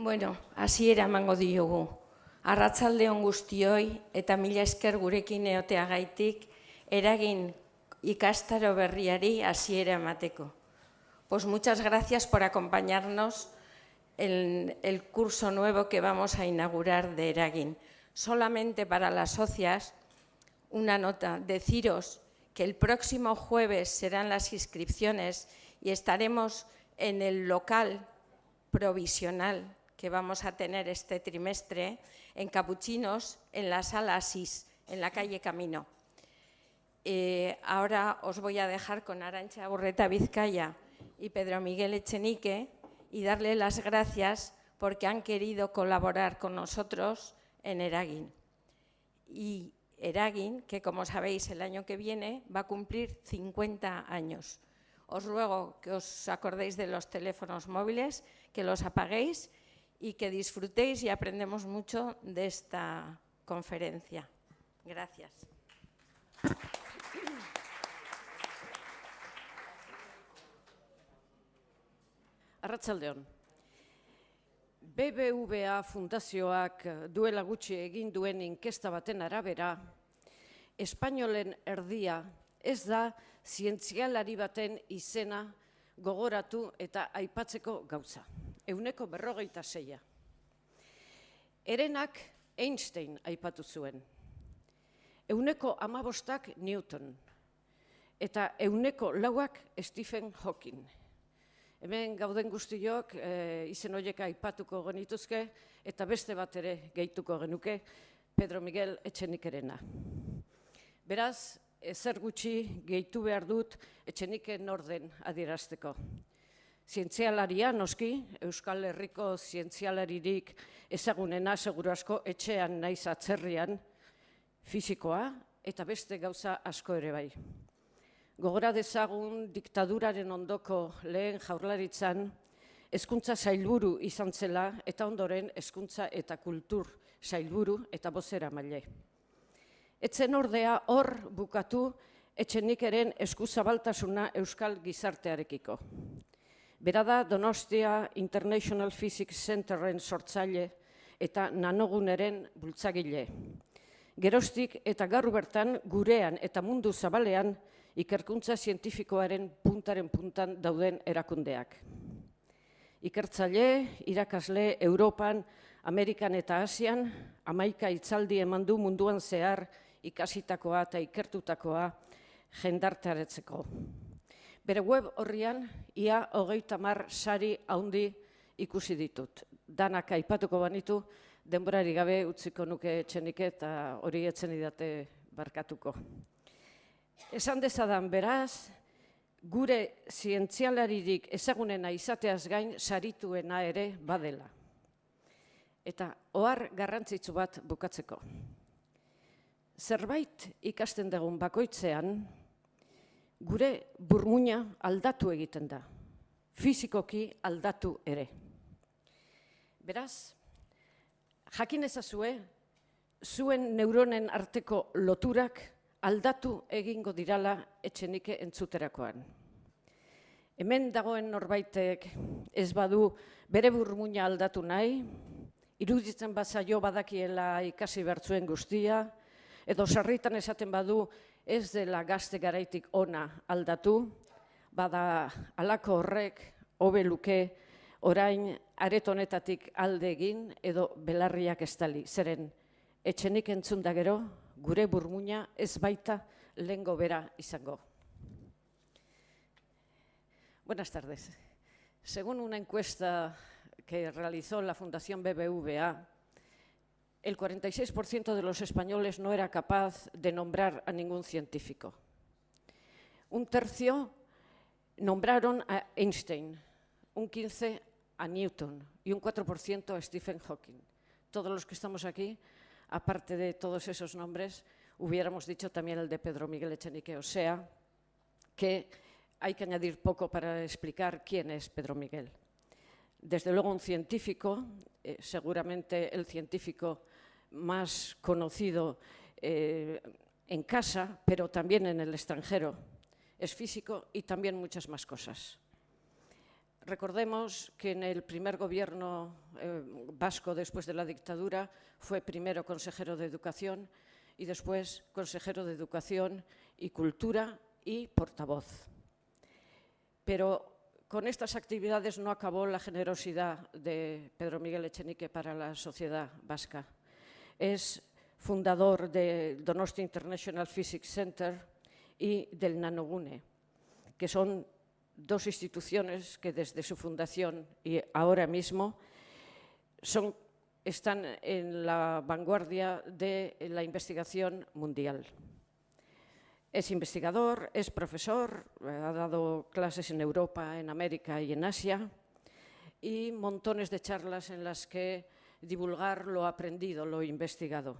Bueno, hasiera emango diogu. Arratsalde on guztioi eta mila esker gurekin egoteagaitik eragin ikastaro berriari hasiera emateko. Pues muchas gracias por acompañarnos en el curso nuevo que vamos a inaugurar de Eragin. Solamente para las socias, una nota, deciros que el próximo jueves serán las inscripciones y estaremos en el local provisional que vamos a tener este trimestre en Capuchinos, en la sala Asís, en la calle Camino. Ahora os voy a dejar con Arantxa Urreta Vizcaya y Pedro Miguel Echenique y darle las gracias porque han querido colaborar con nosotros en Eragin. Y Eragin, que como sabéis el año que viene va a cumplir 50 años. Os ruego que os acordéis de los teléfonos móviles, que los apaguéis y que disfrutéis y aprendemos mucho de esta conferencia. Gracias. Arratsaldeon. BBVA Fundazioak duela gutxi egin duen inkesta baten arabera, espainolen erdia ez da zientzialari baten izena gogoratu eta aipatzeko gauza. 46%. Herenak Einstein aipatu zuen. 15%ak Newton. Eta 4%ak Stephen Hawking. Hemen gauden guztiok izen horiek aipatuko genituzke eta beste bat ere gehituko genuke Pedro Miguel Echenikerena. Beraz, ezer gutxi gehitu behar dut Echeniken orden adierazteko. Zientzialaria noski, Euskal Herriko zientzialaririk ezagunena seguru asko etxean naiz atzerrian, fisikoa eta beste gauza asko ere bai. Gogora dezagun diktaduraren ondoko lehen jaurlaritzan hezkuntza sailburu izan zela eta ondoren hezkuntza eta kultur sailburu eta bozeramaile. Etzen ordea hor bukatu Etxenikeren eskuzabaltasuna euskal gizartearekiko. Bera da Donostia International Physics Centerren sortzaile eta nanoguneren bultzagile. Geroztik eta gaur bertan gurean eta mundu zabalean ikerkuntza zientifikoaren puntaren puntan dauden erakundeak. Ikertzaile, irakasle, Europan, Amerikan eta Asian, 11 hitzaldi eman du munduan zehar ikasitakoa eta ikertutakoa jendartearetzeko. Bere web horrian, ia 30 sari handi ikusi ditut. Danak aipatuko banitu, denborari gabe utziko nuke Etxenike eta hori etzen idate barkatuko. Esan dezadan beraz, gure zientzialaririk ezagunena izateaz gain sarituena ere badela. Eta ohar garrantzitsu bat bukatzeko. Zerbait ikasten dugun bakoitzean, gure burmuina aldatu egiten da, fisikoki aldatu ere. Beraz, jakin ezazue, zuen neuronen arteko loturak aldatu egingo dirala Etxenike entzuterakoan. Hemen dagoen norbaitek ez badu bere burmuina aldatu nahi, iruditzen bazaio badakiela ikasi bertzuen guztia, edo sarritan esaten badu ez dela gazte garaitik ona aldatu, bada halako horrek hobe luke orain aretonetatik alde egin edo belarriak estali. Zeren Etxenik entzun da gero, gure burmuina ez baita lehengo bera izango. Buenas tardes. Según una encuesta que realizó la Fundación BBVA, el 46% de los españoles no era capaz de nombrar a ningún científico. Un tercio nombraron a Einstein, un 15% a Newton y un 4% a Stephen Hawking. Todos los que estamos aquí, aparte de todos esos nombres, hubiéramos dicho también el de Pedro Miguel Echenique, o sea, que hay que añadir poco para explicar quién es Pedro Miguel. Desde luego un científico, seguramente el científico más conocido en casa, pero también en el extranjero. Es físico y también muchas más cosas. Recordemos que en el primer gobierno vasco después de la dictadura fue primero consejero de Educación y después consejero de Educación y Cultura y portavoz. Pero con estas actividades no acabó la generosidad de Pedro Miguel Echenique para la sociedad vasca. Es fundador del Donostia International Physics Center y del Nanogune, que son dos instituciones que desde su fundación y ahora mismo están en la vanguardia de la investigación mundial. Es investigador, es profesor, ha dado clases en Europa, en América y en Asia, y montones de charlas en las que divulgar lo aprendido, lo investigado.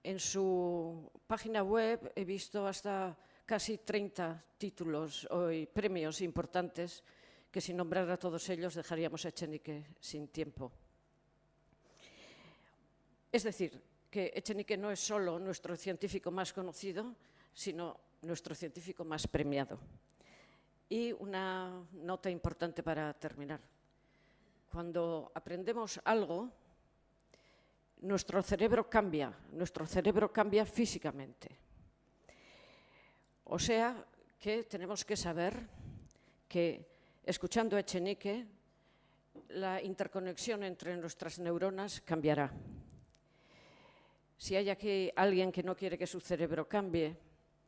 En su página web he visto hasta casi 30 títulos y premios importantes que, sin nombrar a todos ellos, dejaríamos a Echenique sin tiempo. Es decir, que Echenique no es solo nuestro científico más conocido, sino nuestro científico más premiado. Y una nota importante para terminar. Cuando aprendemos algo, nuestro cerebro cambia físicamente. O sea que tenemos que saber que, escuchando a Echenique, la interconexión entre nuestras neuronas cambiará. Si hay aquí alguien que no quiere que su cerebro cambie,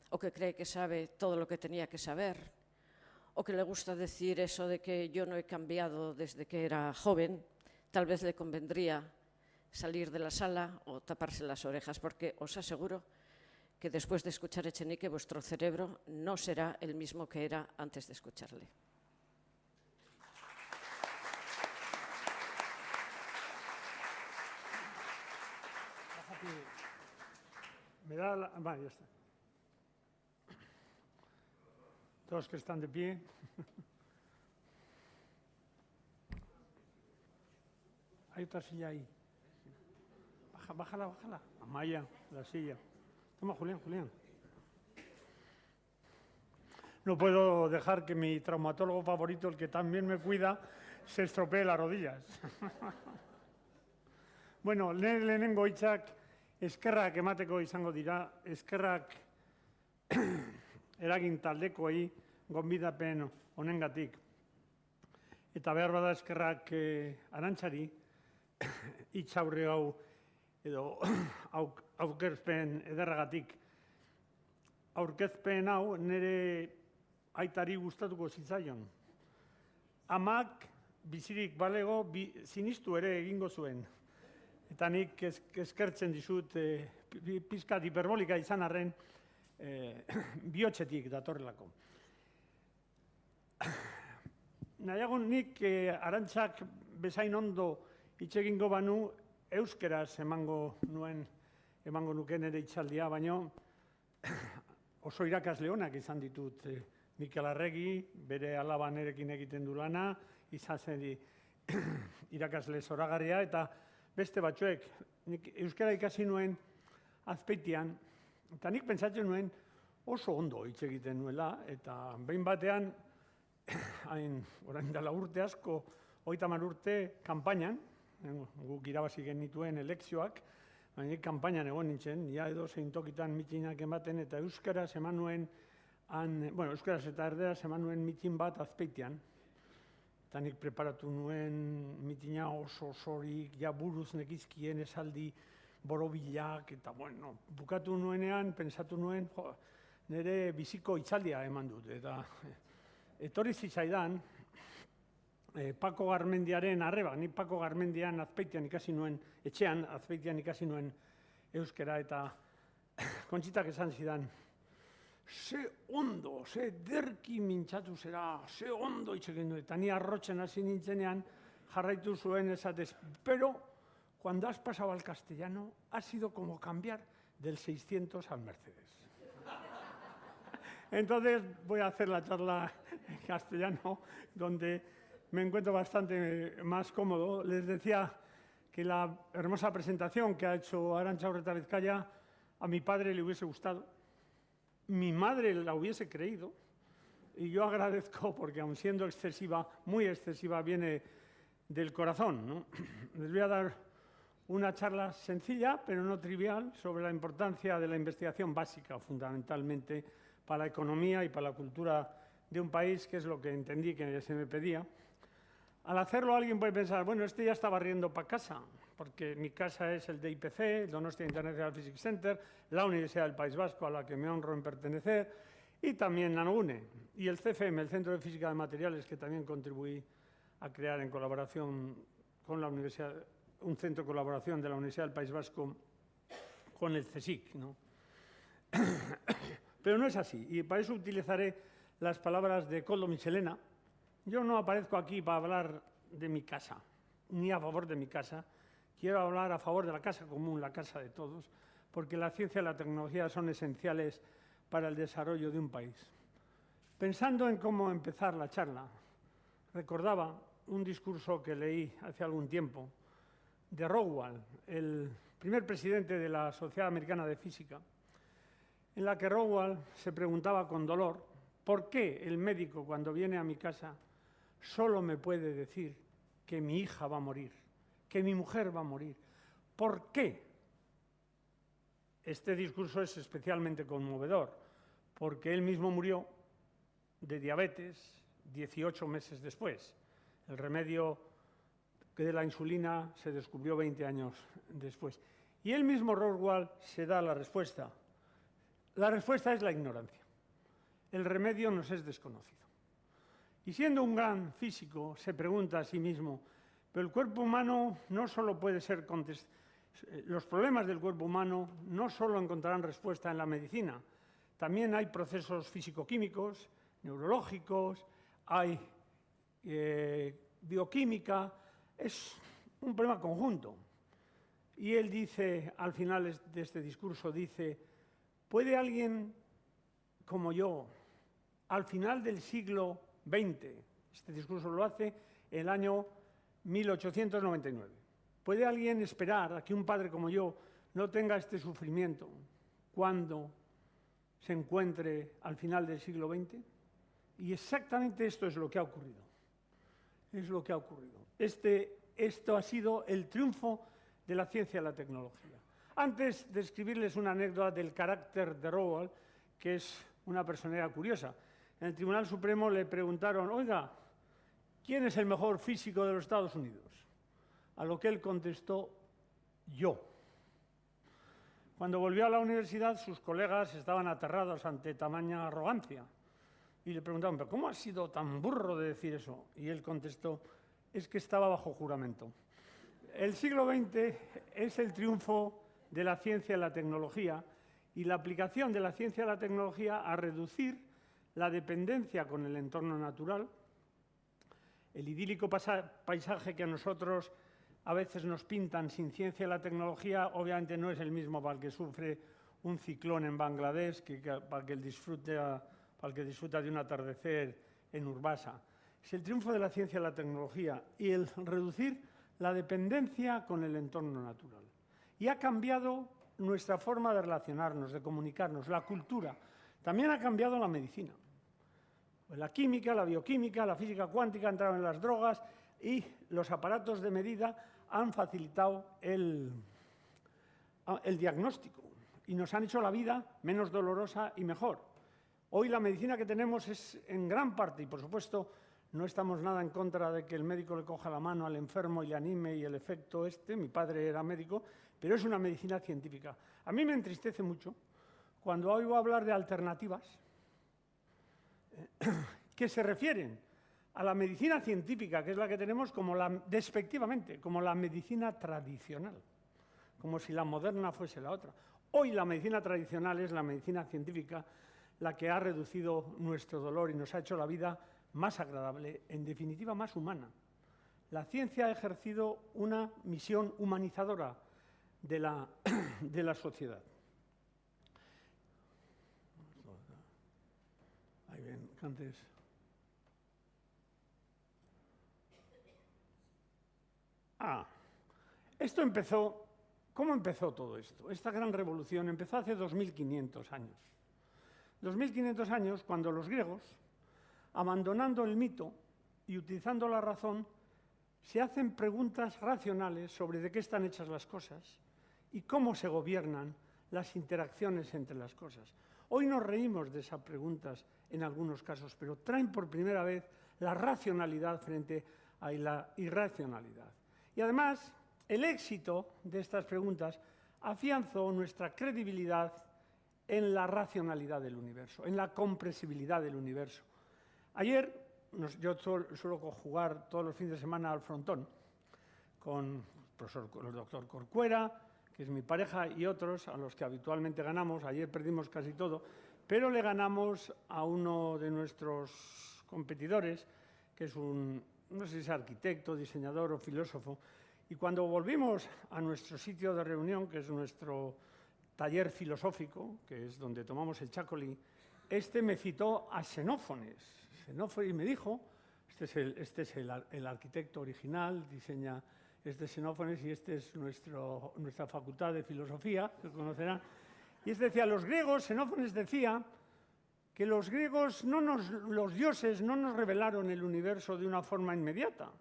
o que cree que sabe todo lo que tenía que saber, o que le gusta decir eso de que yo no he cambiado desde que era joven, tal vez le convendría salir de la sala o taparse las orejas, porque os aseguro que después de escuchar a Echenique, vuestro cerebro no será el mismo que era antes de escucharle. Me da la... Vale, ya está. Todos que están de pie. Hay otra silla ahí. Bájala. Amaya, la silla. Toma, Julián. No puedo dejar que mi traumatólogo favorito, el que también me cuida, se estropee las rodillas. Bueno, lehenengo hitzak eskerrak emateko izango dira, eskerrak eragin taldekoei gonbidapen honengatik. Eta behar bada eskerrak Arantzari, hitz aurre hau edo aurkezpen ederragatik. Aurkezpen hau nire aitari gustatuko zitzaion. Amak bizirik balego sinistu ere egingo zuen. Eta nik eskertzen dizut pizkat hiperbolika izan arren bihotzetik datorrelako. Nahiago nik Arantzak bezain ondo hitz egingo banu euskeraz emango nuke nire hitzaldia, baino oso irakasle onak izan ditut. Mikel Arregi, bere alaba nerekin egiten du lana, izan zen irakasle zoragarria, eta beste batzuek, nik euskara ikasi nuen Azpeitian, eta nik pentsatzen nuen oso ondo hitz egiten nuela, eta behin batean, orain dela urte asko, 30 urte, kanpainan, guk irabazi genituen elekzioak, baina nik kanpainan egon nintzen, ja edo zein tokitan mitinak ematen, eta euskaraz eman nuen, euskaraz eta erderaz eman nuen mitin bat Azpeitian, eta nik preparatu nuen mitina oso osorik, ja buruz nekizkien esaldi borobilak, eta bukatu nuenean, pensatu nuen, nire biziko hitzaldia eman dut, eta etorri zitzaidan, Pako Garmendiaren arreba, ni Pako Garmendian Azpeitian ikasi nuen, etxean Azpeitian ikasi nuen euskera, eta Kontxitak esan zidan, ze ondo, ze derki mintzatu zera, ze ondo hitz egin du, eta ni arrotzen hasi nintzenean jarraitu zuen esatez, pero cuando has pasado al castellano ha sido como cambiar del 600 al Mercedes. Entonces voy a hacer la charla en castellano, donde me encuentro bastante más cómodo. Les decía que la hermosa presentación que ha hecho Arantxa Urretabezkaia a mi padre le hubiese gustado, mi madre la hubiese creído, y yo agradezco porque, aun siendo excesiva, muy excesiva, viene del corazón, ¿no? Les voy a dar una charla sencilla, pero no trivial, sobre la importancia de la investigación básica, fundamentalmente, para la economía y para la cultura de un país, que es lo que entendí que se me pedía. Al hacerlo, alguien puede pensar, bueno, este ya está barriendo para casa, porque mi casa es el DIPC, el Donostia International Physics Center, la Universidad del País Vasco, a la que me honro en pertenecer, y también Nanogune, y el CFM, el Centro de Física de Materiales, que también contribuí a crear en colaboración con la Universidad, un centro de colaboración de la Universidad del País Vasco con el CSIC, ¿no? Pero no es así, y para eso utilizaré las palabras de Koldo Michelena. Yo no aparezco aquí para hablar de mi casa, ni a favor de mi casa. Quiero hablar a favor de la casa común, la casa de todos, porque la ciencia y la tecnología son esenciales para el desarrollo de un país. Pensando en cómo empezar la charla, recordaba un discurso que leí hace algún tiempo de Rowald, el primer presidente de la Sociedad Americana de Física, en la que Rowald se preguntaba con dolor por qué el médico, cuando viene a mi casa, solo me puede decir que mi hija va a morir, que mi mujer va a morir. ¿Por qué? Este discurso es especialmente conmovedor, porque él mismo murió de diabetes 18 meses después. El remedio de la insulina se descubrió 20 años después. Y él mismo, Rowald, se da la respuesta. La respuesta es la ignorancia. El remedio nos es desconocido. Y siendo un gran físico, se pregunta a sí mismo, pero el cuerpo humano no solo puede ser los problemas del cuerpo humano no solo encontrarán respuesta en la medicina, también hay procesos físico-químicos, neurológicos, hay bioquímica, es un problema conjunto. Y él dice, al final de este discurso, dice, ¿puede alguien como yo, al final del siglo XX, este discurso lo hace el año 1899, ¿puede alguien esperar a que un padre como yo no tenga este sufrimiento cuando se encuentre al final del siglo XX? Y exactamente esto es lo que ha ocurrido. Es lo que ha ocurrido. Esto ha sido el triunfo de la ciencia y la tecnología. Antes de escribirles una anécdota del carácter de Rowald, que es una personalidad curiosa, en el Tribunal Supremo le preguntaron, oiga, ¿quién es el mejor físico de los Estados Unidos? A lo que él contestó, yo. Cuando volvió a la universidad, sus colegas estaban aterrados ante tamaña arrogancia. Y le preguntaron, ¿pero cómo has sido tan burro de decir eso? Y él contestó, es que estaba bajo juramento. El siglo XX es el triunfo de la ciencia y la tecnología y la aplicación de la ciencia y la tecnología a reducir la dependencia con el entorno natural, el idílico paisaje que a nosotros a veces nos pintan sin ciencia y la tecnología, obviamente no es el mismo para el que sufre un ciclón en Bangladesh que para el que disfruta de un atardecer en Urbasa. Es el triunfo de la ciencia y la tecnología y el reducir la dependencia con el entorno natural. Y ha cambiado nuestra forma de relacionarnos, de comunicarnos, la cultura. También ha cambiado la medicina. La química, la bioquímica, la física cuántica entraron en las drogas y los aparatos de medida han facilitado el diagnóstico y nos han hecho la vida menos dolorosa y mejor. Hoy la medicina que tenemos es en gran parte, y por supuesto no estamos nada en contra de que el médico le coja la mano al enfermo y le anime y el efecto mi padre era médico, pero es una medicina científica. A mí me entristece mucho cuando oigo hablar de alternativas que se refieren a la medicina científica, que es la que tenemos, despectivamente, como la medicina tradicional, como si la moderna fuese la otra. Hoy la medicina tradicional es la medicina científica la que ha reducido nuestro dolor y nos ha hecho la vida más agradable, en definitiva más humana. La ciencia ha ejercido una misión humanizadora de la sociedad. Ahí ven, antes. Esto empezó. ¿Cómo empezó todo esto? Esta gran revolución empezó hace 2500 años. 2500 años cuando los griegos abandonando el mito y utilizando la razón, se hacen preguntas racionales sobre de qué están hechas las cosas y cómo se gobiernan las interacciones entre las cosas. Hoy nos reímos de esas preguntas en algunos casos, pero traen por primera vez la racionalidad frente a la irracionalidad. Y además, el éxito de estas preguntas afianzó nuestra credibilidad en la racionalidad del universo, en la comprensibilidad del universo. Ayer, yo suelo jugar todos los fines de semana al frontón con el doctor Corcuera, que es mi pareja, y otros a los que habitualmente ganamos. Ayer perdimos casi todo, pero le ganamos a uno de nuestros competidores, que es no sé si es arquitecto, diseñador o filósofo. Y cuando volvimos a nuestro sitio de reunión, que es nuestro taller filosófico, que es donde tomamos el chacolí, me citó a Xenófones. Xenófones, y me dijo, este es el arquitecto original, diseña Xenófones, y es nuestra facultad de filosofía, que conocerán. Y decía, los griegos, Xenófones decía que los griegos, los dioses no nos revelaron el universo de una forma inmediata,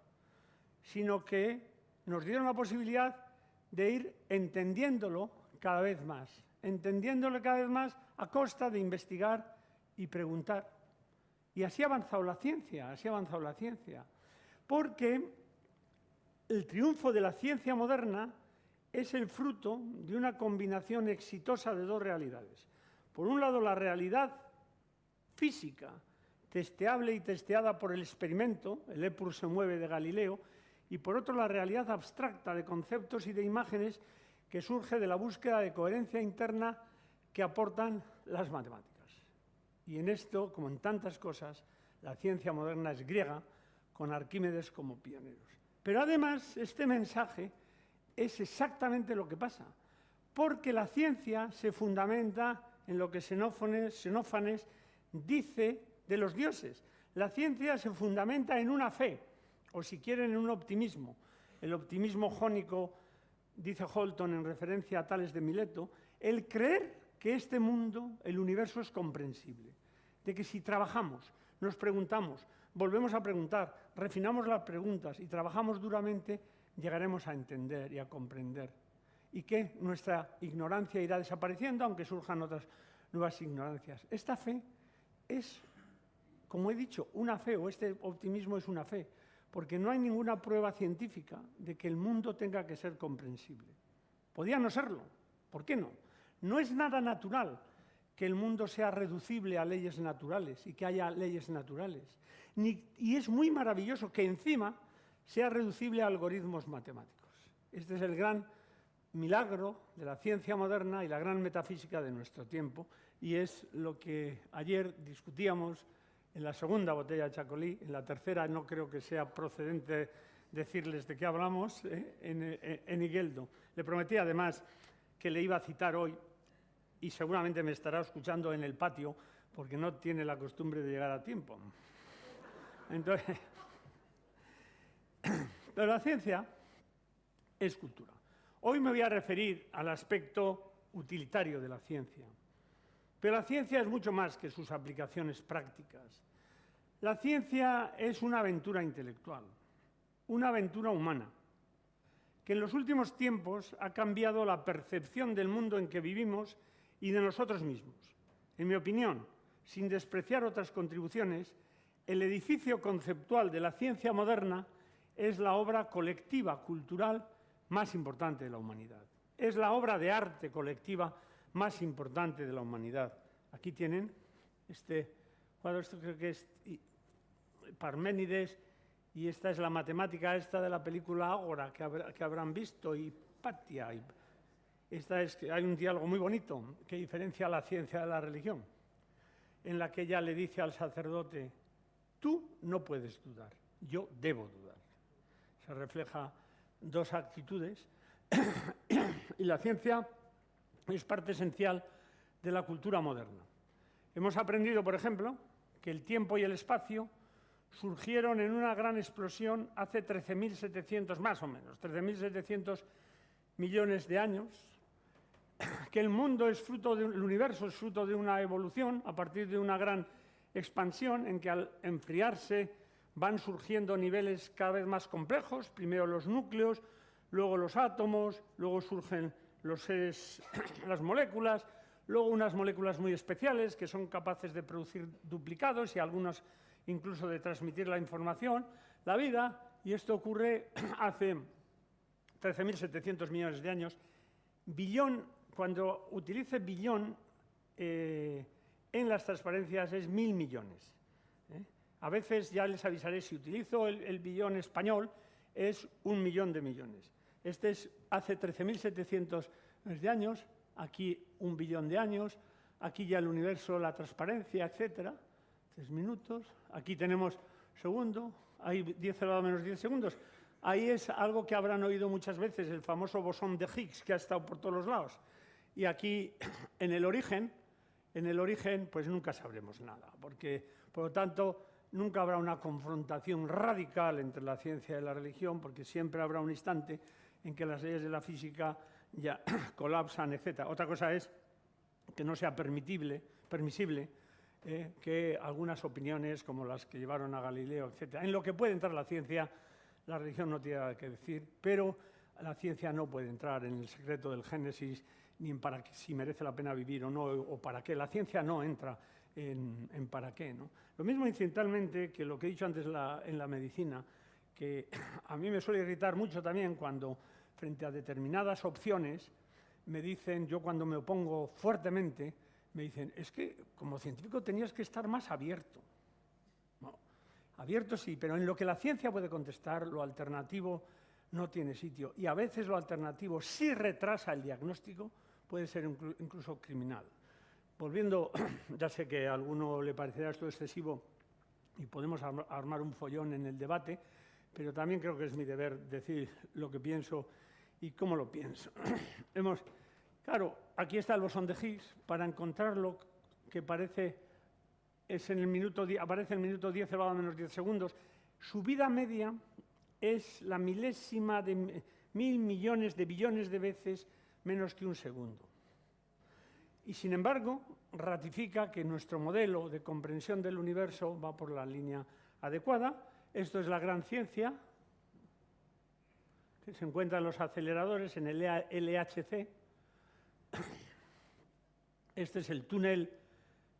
sino que nos dieron la posibilidad de ir entendiéndolo cada vez más a costa de investigar y preguntar. Y así ha avanzado la ciencia, porque el triunfo de la ciencia moderna es el fruto de una combinación exitosa de dos realidades. Por un lado, la realidad física, testeable y testeada por el experimento, el Epur se mueve de Galileo, y por otro, la realidad abstracta de conceptos y de imágenes que surge de la búsqueda de coherencia interna que aportan las matemáticas. Y en esto, como en tantas cosas, la ciencia moderna es griega, con Arquímedes como pioneros. Pero además, este mensaje es exactamente lo que pasa, porque la ciencia se fundamenta en lo que Xenófanes dice de los dioses. La ciencia se fundamenta en una fe, o si quieren, en un optimismo. El optimismo jónico, dice Holton en referencia a Tales de Mileto, el creer que este mundo, el universo, es comprensible. De que si trabajamos, nos preguntamos, volvemos a preguntar, refinamos las preguntas y trabajamos duramente, llegaremos a entender y a comprender. Y que nuestra ignorancia irá desapareciendo, aunque surjan otras nuevas ignorancias. Esta fe es, como he dicho, una fe, o este optimismo es una fe, porque no hay ninguna prueba científica de que el mundo tenga que ser comprensible. Podría no serlo, ¿por qué no? No es nada natural que el mundo sea reducible a leyes naturales y que haya leyes naturales. Y es muy maravilloso que encima sea reducible a algoritmos matemáticos. Este es el gran milagro de la ciencia moderna y la gran metafísica de nuestro tiempo, y es lo que ayer discutíamos en la segunda botella de chacolí. En la tercera no creo que sea procedente decirles de qué hablamos, en Igeldo. Le prometí además que le iba a citar hoy, y seguramente me estará escuchando en el patio, porque no tiene la costumbre de llegar a tiempo. Entonces, pero la ciencia es cultura. Hoy me voy a referir al aspecto utilitario de la ciencia. Pero la ciencia es mucho más que sus aplicaciones prácticas. La ciencia es una aventura intelectual, una aventura humana, que en los últimos tiempos ha cambiado la percepción del mundo en que vivimos y de nosotros mismos. En mi opinión, sin despreciar otras contribuciones, el edificio conceptual de la ciencia moderna es la obra colectiva cultural más importante de la humanidad. Es la obra de arte colectiva más importante de la humanidad. Aquí tienen este cuadro, esto creo que es Parménides, y esta es la matemática esta de la película Ágora, que habrán visto, y Hipatia. Hay un diálogo muy bonito que diferencia la ciencia de la religión, en la que ella le dice al sacerdote: tú no puedes dudar, yo debo dudar. Se refleja dos actitudes y la ciencia es parte esencial de la cultura moderna. Hemos aprendido, por ejemplo, que el tiempo y el espacio surgieron en una gran explosión hace 13.700, más o menos, 13.700 millones de años, que el mundo es fruto el universo es fruto de una evolución a partir de una gran expansión en que al enfriarse van surgiendo niveles cada vez más complejos, primero los núcleos, luego los átomos, luego surgen los seres, las moléculas, luego unas moléculas muy especiales que son capaces de producir duplicados y algunas incluso de transmitir la información, la vida, y esto ocurre hace 13.700 millones de años. Billón, cuando utilice billón en las transparencias es 1.000 millones. A veces ya les avisaré, si utilizo el billón español, es 1 millón de millones. Este es hace 13.700 de años, aquí 1 billón de años, aquí ya el universo, la transparencia, etcétera. 3 minutos, aquí tenemos segundo, hay 10 elevado a menos 10 segundos. Ahí es algo que habrán oído muchas veces, el famoso bosón de Higgs, que ha estado por todos los lados. Y aquí, en el origen, pues nunca sabremos nada, porque, por lo tanto, nunca habrá una confrontación radical entre la ciencia y la religión, porque siempre habrá un instante en que las leyes de la física ya colapsan, etc. Otra cosa es que no sea permisible que algunas opiniones, como las que llevaron a Galileo, etc. En lo que puede entrar la ciencia, la religión no tiene nada que decir, pero la ciencia no puede entrar en el secreto del Génesis, ni en para qué, si merece la pena vivir o no, o para qué. La ciencia no entra en para qué, ¿no? Lo mismo incidentalmente que lo que he dicho antes en la medicina, que a mí me suele irritar mucho también cuando, frente a determinadas opciones, me dicen, yo cuando me opongo fuertemente, me dicen, es que como científico tenías que estar más abierto. Bueno, abierto sí, pero en lo que la ciencia puede contestar, lo alternativo no tiene sitio. Y a veces lo alternativo, si retrasa el diagnóstico, puede ser incluso criminal. Volviendo, ya sé que a alguno le parecerá esto excesivo y podemos armar un follón en el debate, pero también creo que es mi deber decir lo que pienso y cómo lo pienso. Claro, aquí está el bosón de Higgs. Para encontrarlo, que aparece en el minuto 10 elevado a menos 10 segundos, su vida media es la milésima de 1.000 millones de billones de veces menos que un segundo. Y, sin embargo, ratifica que nuestro modelo de comprensión del universo va por la línea adecuada. Esto es la gran ciencia, que se encuentra en los aceleradores, en el LHC. Este es el túnel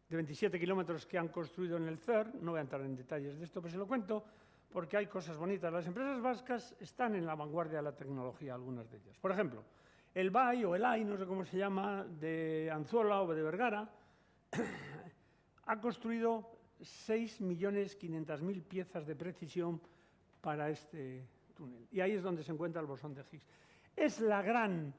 de 27 kilómetros que han construido en el CERN. No voy a entrar en detalles de esto, pero se lo cuento porque hay cosas bonitas. Las empresas vascas están en la vanguardia de la tecnología, algunas de ellas. Por ejemplo, el BAI o el AI, no sé cómo se llama, de Anzuola o de Vergara, ha construido 6.500.000 piezas de precisión para este túnel. Y ahí es donde se encuentra el bosón de Higgs. Es la gran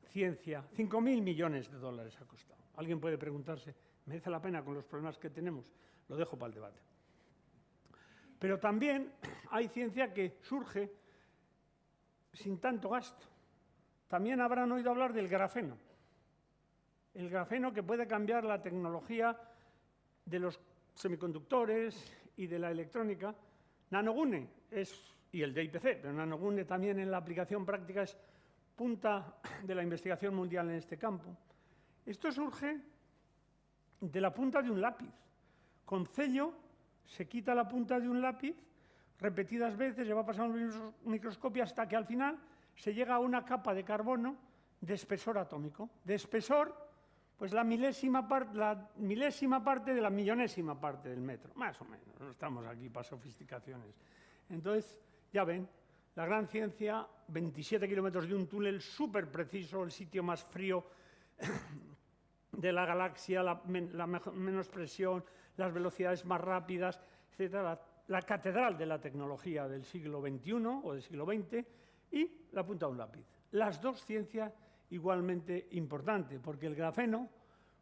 ciencia. 5.000 millones de dólares ha costado. Alguien puede preguntarse, ¿merece la pena con los problemas que tenemos? Lo dejo para el debate. Pero también hay ciencia que surge sin tanto gasto. También habrán oído hablar del grafeno. El grafeno que puede cambiar la tecnología de los semiconductores y de la electrónica. Nanogune y el DIPC, pero Nanogune también en la aplicación práctica es punta de la investigación mundial en este campo. Esto surge de la punta de un lápiz. Con cello se quita la punta de un lápiz repetidas veces, se va pasando un microscopio hasta que al final se llega a una capa de carbono de espesor atómico. De espesor, pues la milésima parte de la millonésima parte del metro, más o menos. No estamos aquí para sofisticaciones. Entonces, ya ven, la gran ciencia, 27 kilómetros de un túnel súper preciso, el sitio más frío de la galaxia, la menos presión, las velocidades más rápidas, etc. La catedral de la tecnología del siglo XXI o del siglo XX y la punta de un lápiz. Las dos ciencias igualmente importantes, porque el grafeno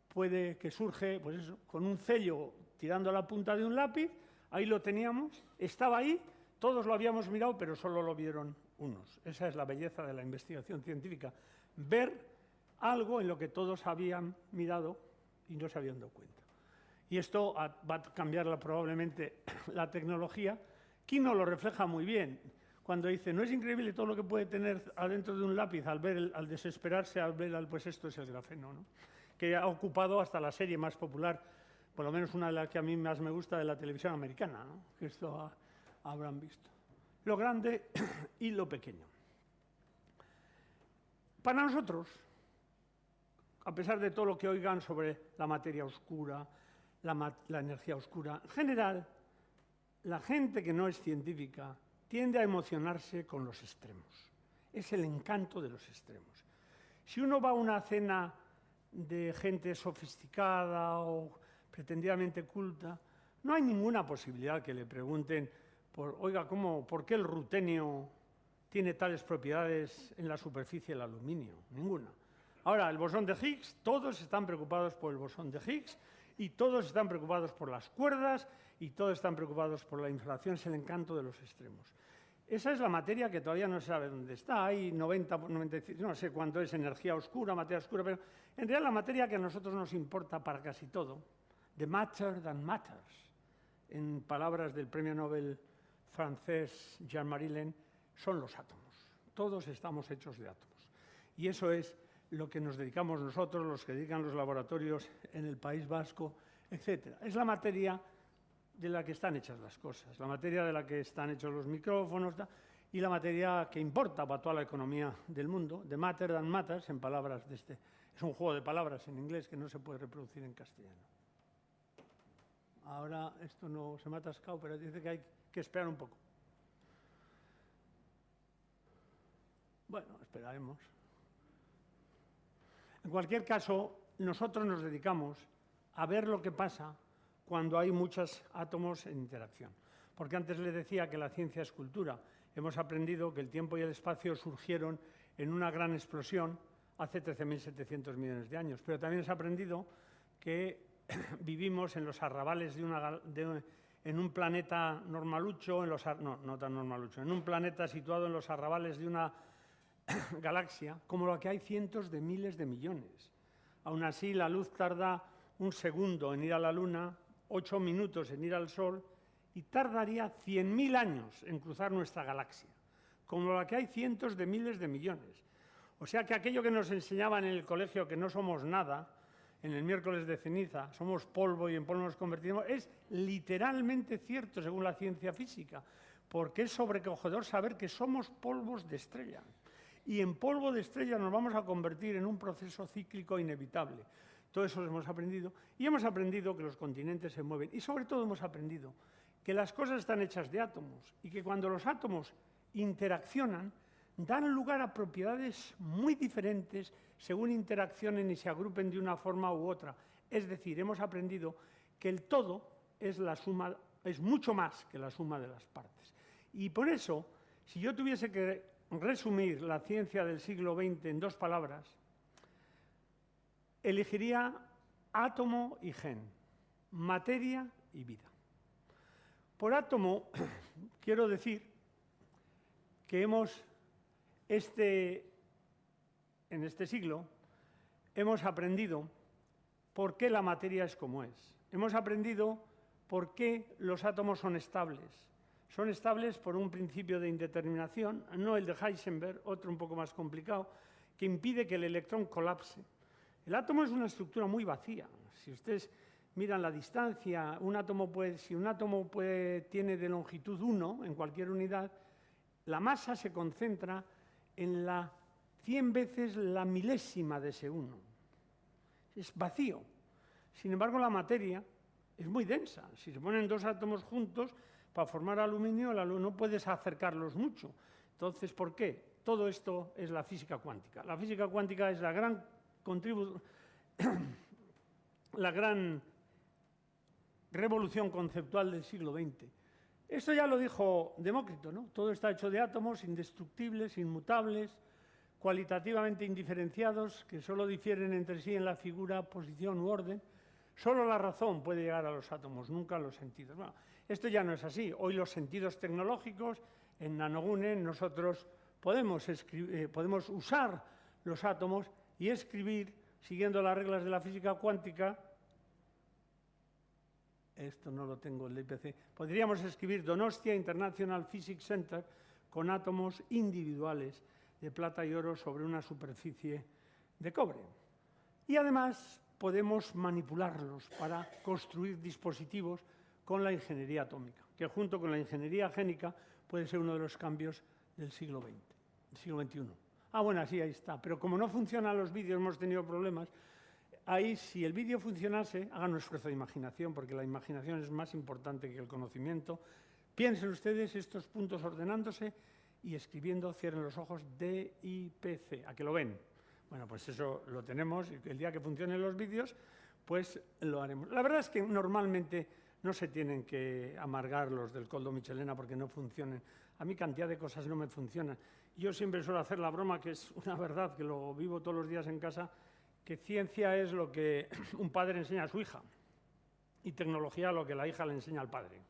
puede que surge pues eso, con un cello tirando la punta de un lápiz, ahí lo teníamos, estaba ahí, todos lo habíamos mirado, pero solo lo vieron unos. Esa es la belleza de la investigación científica, ver algo en lo que todos habían mirado y no se habían dado cuenta. Y esto va a cambiar probablemente la tecnología. Kino lo refleja muy bien cuando dice, ¿no es increíble todo lo que puede tener adentro de un lápiz al desesperarse, pues esto es el grafeno, ¿no? Que ha ocupado hasta la serie más popular por lo menos una de las que a mí más me gusta de la televisión americana, ¿no? Que esto habrán visto. Lo grande y lo pequeño. Para nosotros, a pesar de todo lo que oigan sobre la materia oscura, la energía oscura, en general, la gente que no es científica tiende a emocionarse con los extremos. Es el encanto de los extremos. Si uno va a una cena de gente sofisticada o pretendidamente culta, no hay ninguna posibilidad que le pregunten, oiga, ¿por qué el rutenio tiene tales propiedades en la superficie del aluminio? Ninguna. Ahora, el bosón de Higgs, todos están preocupados por el bosón de Higgs y todos están preocupados por las cuerdas y todos están preocupados por la inflación, es el encanto de los extremos. Esa es la materia que todavía no se sabe dónde está, hay 90, 95, no sé cuánto es energía oscura, materia oscura, pero en realidad la materia que a nosotros nos importa para casi todo, the matter that matters, en palabras del premio Nobel francés Jean-Marie Lehn, son los átomos. Todos estamos hechos de átomos. Y eso es lo que nos dedicamos nosotros, los que dedican los laboratorios en el País Vasco, etc. Es la materia de la que están hechas las cosas, la materia de la que están hechos los micrófonos y la materia que importa para toda la economía del mundo, the matter that matters, en palabras de este. Es un juego de palabras en inglés que no se puede reproducir en castellano. Ahora esto no se me ha atascado, pero dice que hay que esperar un poco. Bueno, esperaremos. En cualquier caso, nosotros nos dedicamos a ver lo que pasa cuando hay muchos átomos en interacción. Porque antes les decía que la ciencia es cultura. Hemos aprendido que el tiempo y el espacio surgieron en una gran explosión hace 13.700 millones de años. Pero también se ha aprendido que vivimos en los arrabales en un planeta normalucho, no tan normalucho, en un planeta situado en los arrabales de una galaxia, como la que hay cientos de miles de millones. Aún así, la luz tarda un segundo en ir a la Luna, 8 minutos en ir al Sol, y tardaría 100.000 años en cruzar nuestra galaxia, como la que hay cientos de miles de millones. O sea que aquello que nos enseñaban en el colegio, que no somos nada, en el miércoles de ceniza, somos polvo y en polvo nos convertimos, es literalmente cierto según la ciencia física, porque es sobrecogedor saber que somos polvos de estrella. Y en polvo de estrella nos vamos a convertir en un proceso cíclico inevitable. Todo eso lo hemos aprendido. Y hemos aprendido que los continentes se mueven. Y sobre todo hemos aprendido que las cosas están hechas de átomos y que cuando los átomos interaccionan, dan lugar a propiedades muy diferentes según interaccionen y se agrupen de una forma u otra. Es decir, hemos aprendido que el todo es mucho más que la suma de las partes. Y por eso, si yo tuviese que resumir la ciencia del siglo XX en 2 palabras, elegiría átomo y gen, materia y vida. Por átomo, quiero decir que en este siglo hemos aprendido por qué la materia es como es. Hemos aprendido por qué los átomos son estables. Son estables por un principio de indeterminación, no el de Heisenberg, otro un poco más complicado, que impide que el electrón colapse. El átomo es una estructura muy vacía. Si ustedes miran la distancia, si un átomo tiene de longitud 1 en cualquier unidad, la masa se concentra en 100 veces la milésima de ese 1. Es vacío. Sin embargo, la materia es muy densa. Si se ponen 2 átomos juntos, para formar aluminio no puedes acercarlos mucho. Entonces, ¿por qué? Todo esto es la física cuántica. La física cuántica es la gran revolución conceptual del siglo XX. Esto ya lo dijo Demócrito, ¿no? Todo está hecho de átomos indestructibles, inmutables, cualitativamente indiferenciados, que solo difieren entre sí en la figura, posición u orden. Solo la razón puede llegar a los átomos, nunca los sentidos. Bueno, esto ya no es así. Hoy los sentidos tecnológicos, en Nanogune, nosotros podemos usar los átomos y escribir, siguiendo las reglas de la física cuántica, esto no lo tengo en el IPC, podríamos escribir Donostia International Physics Center con átomos individuales de plata y oro sobre una superficie de cobre. Y además podemos manipularlos para construir dispositivos con la ingeniería atómica, que junto con la ingeniería génica puede ser uno de los cambios del siglo XX, del siglo XXI. Ah, bueno, sí, ahí está. Pero como no funcionan los vídeos, hemos tenido problemas. Ahí, si el vídeo funcionase, hagan un esfuerzo de imaginación, porque la imaginación es más importante que el conocimiento. Piensen ustedes estos puntos ordenándose y escribiendo, cierren los ojos, D-I-P-C. ¿A que lo ven? Bueno, pues eso lo tenemos, y el día que funcionen los vídeos, pues lo haremos. La verdad es que normalmente no se tienen que amargar los del Coldo Michelena porque no funcionen. A mí cantidad de cosas no me funcionan. Yo siempre suelo hacer la broma, que es una verdad, que lo vivo todos los días en casa, que ciencia es lo que un padre enseña a su hija y tecnología lo que la hija le enseña al padre.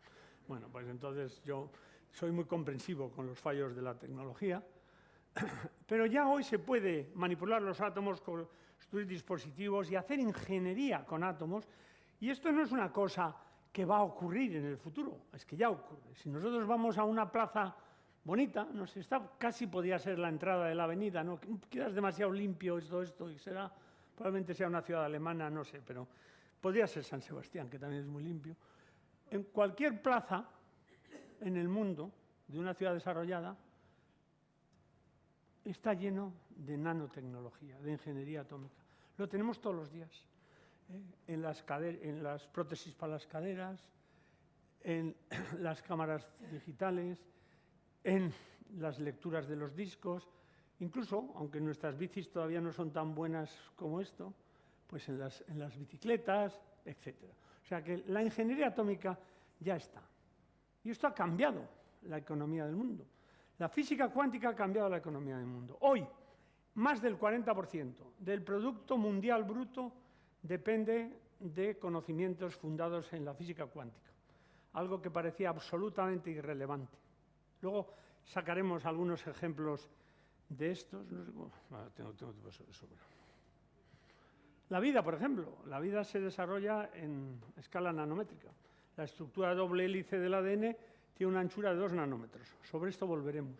Bueno, pues entonces yo soy muy comprensivo con los fallos de la tecnología, pero ya hoy se puede manipular los átomos, construir dispositivos y hacer ingeniería con átomos, y esto no es una cosa que va a ocurrir en el futuro, es que ya ocurre. Si nosotros vamos a una plaza bonita, no sé, casi podría ser la entrada de la avenida, ¿no? Quedas demasiado limpio todo esto y probablemente sea una ciudad alemana, no sé, pero podría ser San Sebastián, que también es muy limpio. En cualquier plaza en el mundo de una ciudad desarrollada está lleno de nanotecnología, de ingeniería atómica. Lo tenemos todos los días, en las prótesis para las caderas, en las cámaras digitales, en las lecturas de los discos, incluso, aunque nuestras bicis todavía no son tan buenas como esto, pues en las bicicletas, etc. O sea que la ingeniería atómica ya está. Y esto ha cambiado la economía del mundo. La física cuántica ha cambiado la economía del mundo. Hoy, más del 40% del Producto Mundial Bruto depende de conocimientos fundados en la física cuántica, algo que parecía absolutamente irrelevante. Luego sacaremos algunos ejemplos de estos. La vida, por ejemplo, la vida se desarrolla en escala nanométrica. La estructura doble hélice del ADN tiene una anchura de 2 nanómetros. Sobre esto volveremos.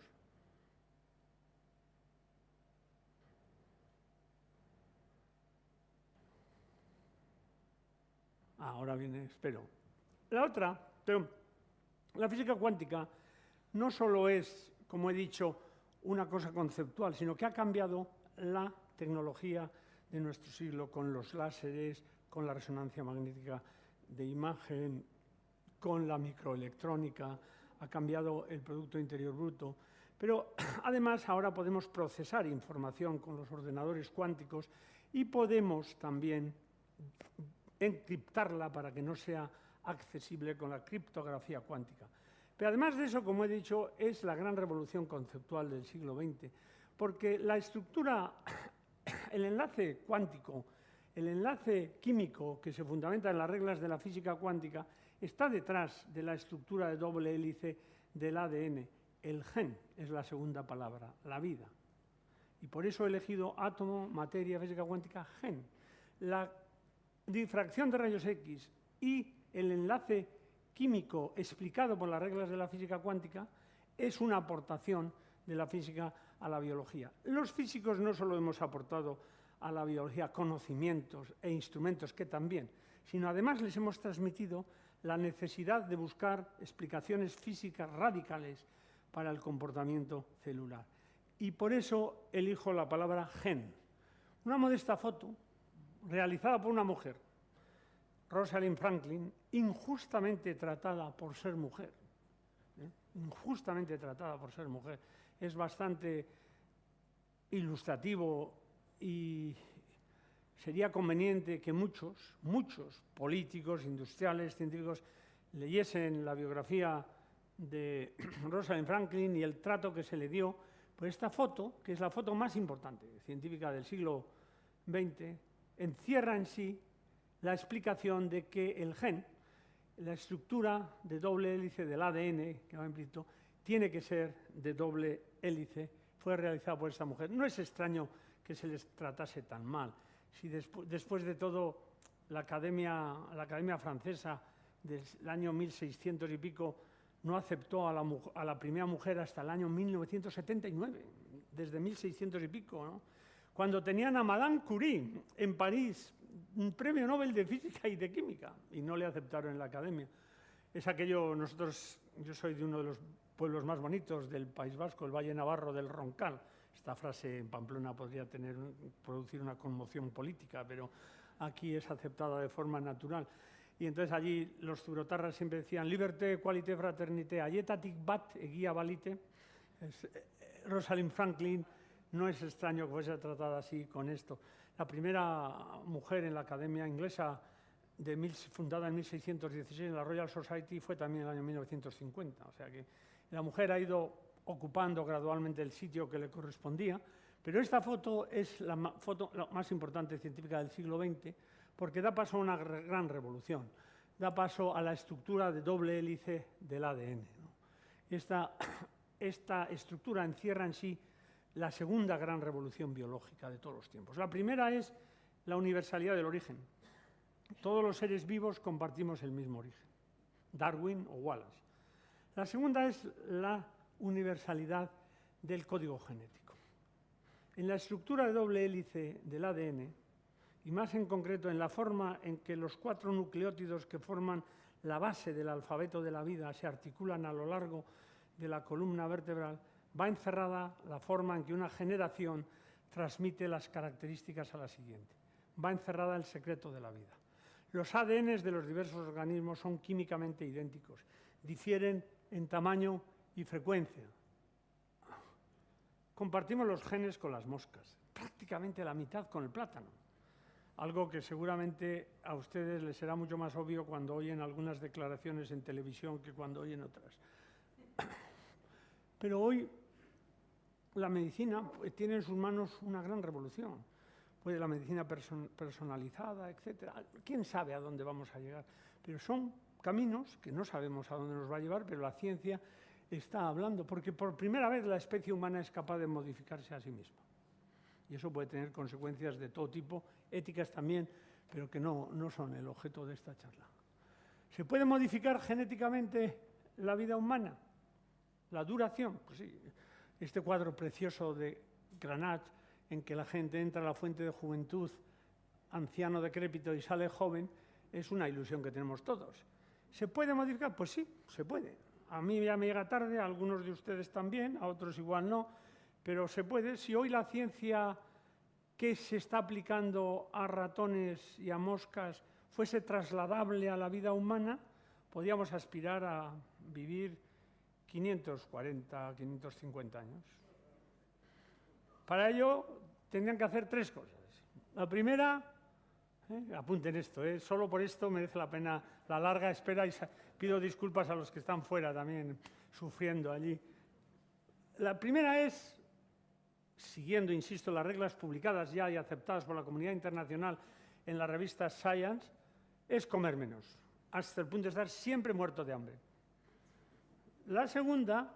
Ahora viene, espero. La física cuántica no solo es, como he dicho, una cosa conceptual, sino que ha cambiado la tecnología de nuestro siglo con los láseres, con la resonancia magnética de imagen, con la microelectrónica, ha cambiado el Producto Interior Bruto. Pero además ahora podemos procesar información con los ordenadores cuánticos y podemos también encriptarla para que no sea accesible con la criptografía cuántica. Pero además de eso, como he dicho, es la gran revolución conceptual del siglo XX, porque la estructura, el enlace cuántico, el enlace químico que se fundamenta en las reglas de la física cuántica, está detrás de la estructura de doble hélice del ADN. El gen es la segunda palabra, la vida. Y por eso he elegido átomo, materia, física cuántica, gen. La difracción de rayos X y el enlace químico explicado por las reglas de la física cuántica es una aportación de la física a la biología. Los físicos no solo hemos aportado a la biología conocimientos e instrumentos, que también, sino además les hemos transmitido la necesidad de buscar explicaciones físicas radicales para el comportamiento celular. Y por eso elijo la palabra gen. Una modesta foto realizada por una mujer, Rosalind Franklin, injustamente tratada por ser mujer. Injustamente tratada por ser mujer. Es bastante ilustrativo y sería conveniente que muchos políticos, industriales, científicos, leyesen la biografía de Rosalind Franklin y el trato que se le dio por esta foto, que es la foto más importante científica del siglo XX, encierra en sí la explicación de que el gen, la estructura de doble hélice del ADN, que va implícito, tiene que ser de doble hélice, fue realizada por esta mujer. No es extraño que se les tratase tan mal. Si después de todo la Academia Francesa del año 1600 y pico no aceptó a la primera mujer hasta el año 1979, desde 1600 y pico, ¿no? Cuando tenían a Madame Curie en París un premio Nobel de Física y de Química, y no le aceptaron en la academia. Es aquello, yo soy de uno de los pueblos más bonitos del País Vasco, el Valle Navarro del Roncal. Esta frase en Pamplona podría producir una conmoción política, pero aquí es aceptada de forma natural. Y entonces allí los zurotarras siempre decían liberté, equalité, fraternité, aietatik bat egia balite. Rosalind Franklin, no es extraño que fuese tratada así con esto. La primera mujer en la Academia Inglesa, fundada en 1616 en la Royal Society, fue también en el año 1950. O sea que la mujer ha ido ocupando gradualmente el sitio que le correspondía, pero esta foto es la foto más importante científica del siglo XX porque da paso a una gran revolución, da paso a la estructura de doble hélice del ADN, ¿no? Esta estructura encierra en sí la segunda gran revolución biológica de todos los tiempos. La primera es la universalidad del origen. Todos los seres vivos compartimos el mismo origen, Darwin o Wallace. La segunda es la universalidad del código genético. En la estructura de doble hélice del ADN, y más en concreto en la forma en que los 4 nucleótidos que forman la base del alfabeto de la vida se articulan a lo largo de la columna vertebral, va encerrada la forma en que una generación transmite las características a la siguiente. Va encerrada el secreto de la vida. Los ADNs de los diversos organismos son químicamente idénticos, difieren en tamaño y frecuencia. Compartimos los genes con las moscas, prácticamente la mitad con el plátano. Algo que seguramente a ustedes les será mucho más obvio cuando oyen algunas declaraciones en televisión que cuando oyen otras. Pero hoy la medicina tiene en sus manos una gran revolución. Puede la medicina personalizada, etc. ¿Quién sabe a dónde vamos a llegar? Pero son caminos que no sabemos a dónde nos va a llevar, pero la ciencia está hablando, porque por primera vez la especie humana es capaz de modificarse a sí misma. Y eso puede tener consecuencias de todo tipo, éticas también, pero que no son el objeto de esta charla. ¿Se puede modificar genéticamente la vida humana? La duración, pues sí. Este cuadro precioso de Granach, en que la gente entra a la fuente de juventud, anciano decrépito y sale joven, es una ilusión que tenemos todos. ¿Se puede modificar? Pues sí, se puede. A mí ya me llega tarde, a algunos de ustedes también, a otros igual no, pero se puede. Si hoy la ciencia que se está aplicando a ratones y a moscas fuese trasladable a la vida humana, podríamos aspirar a vivir 540, 550 años. Para ello tendrían que hacer 3 cosas. La primera, apunten esto, solo por esto merece la pena la larga espera y pido disculpas a los que están fuera también sufriendo allí. La primera es, siguiendo, insisto, las reglas publicadas ya y aceptadas por la comunidad internacional en la revista Science, es comer menos, hasta el punto de estar siempre muerto de hambre. La segunda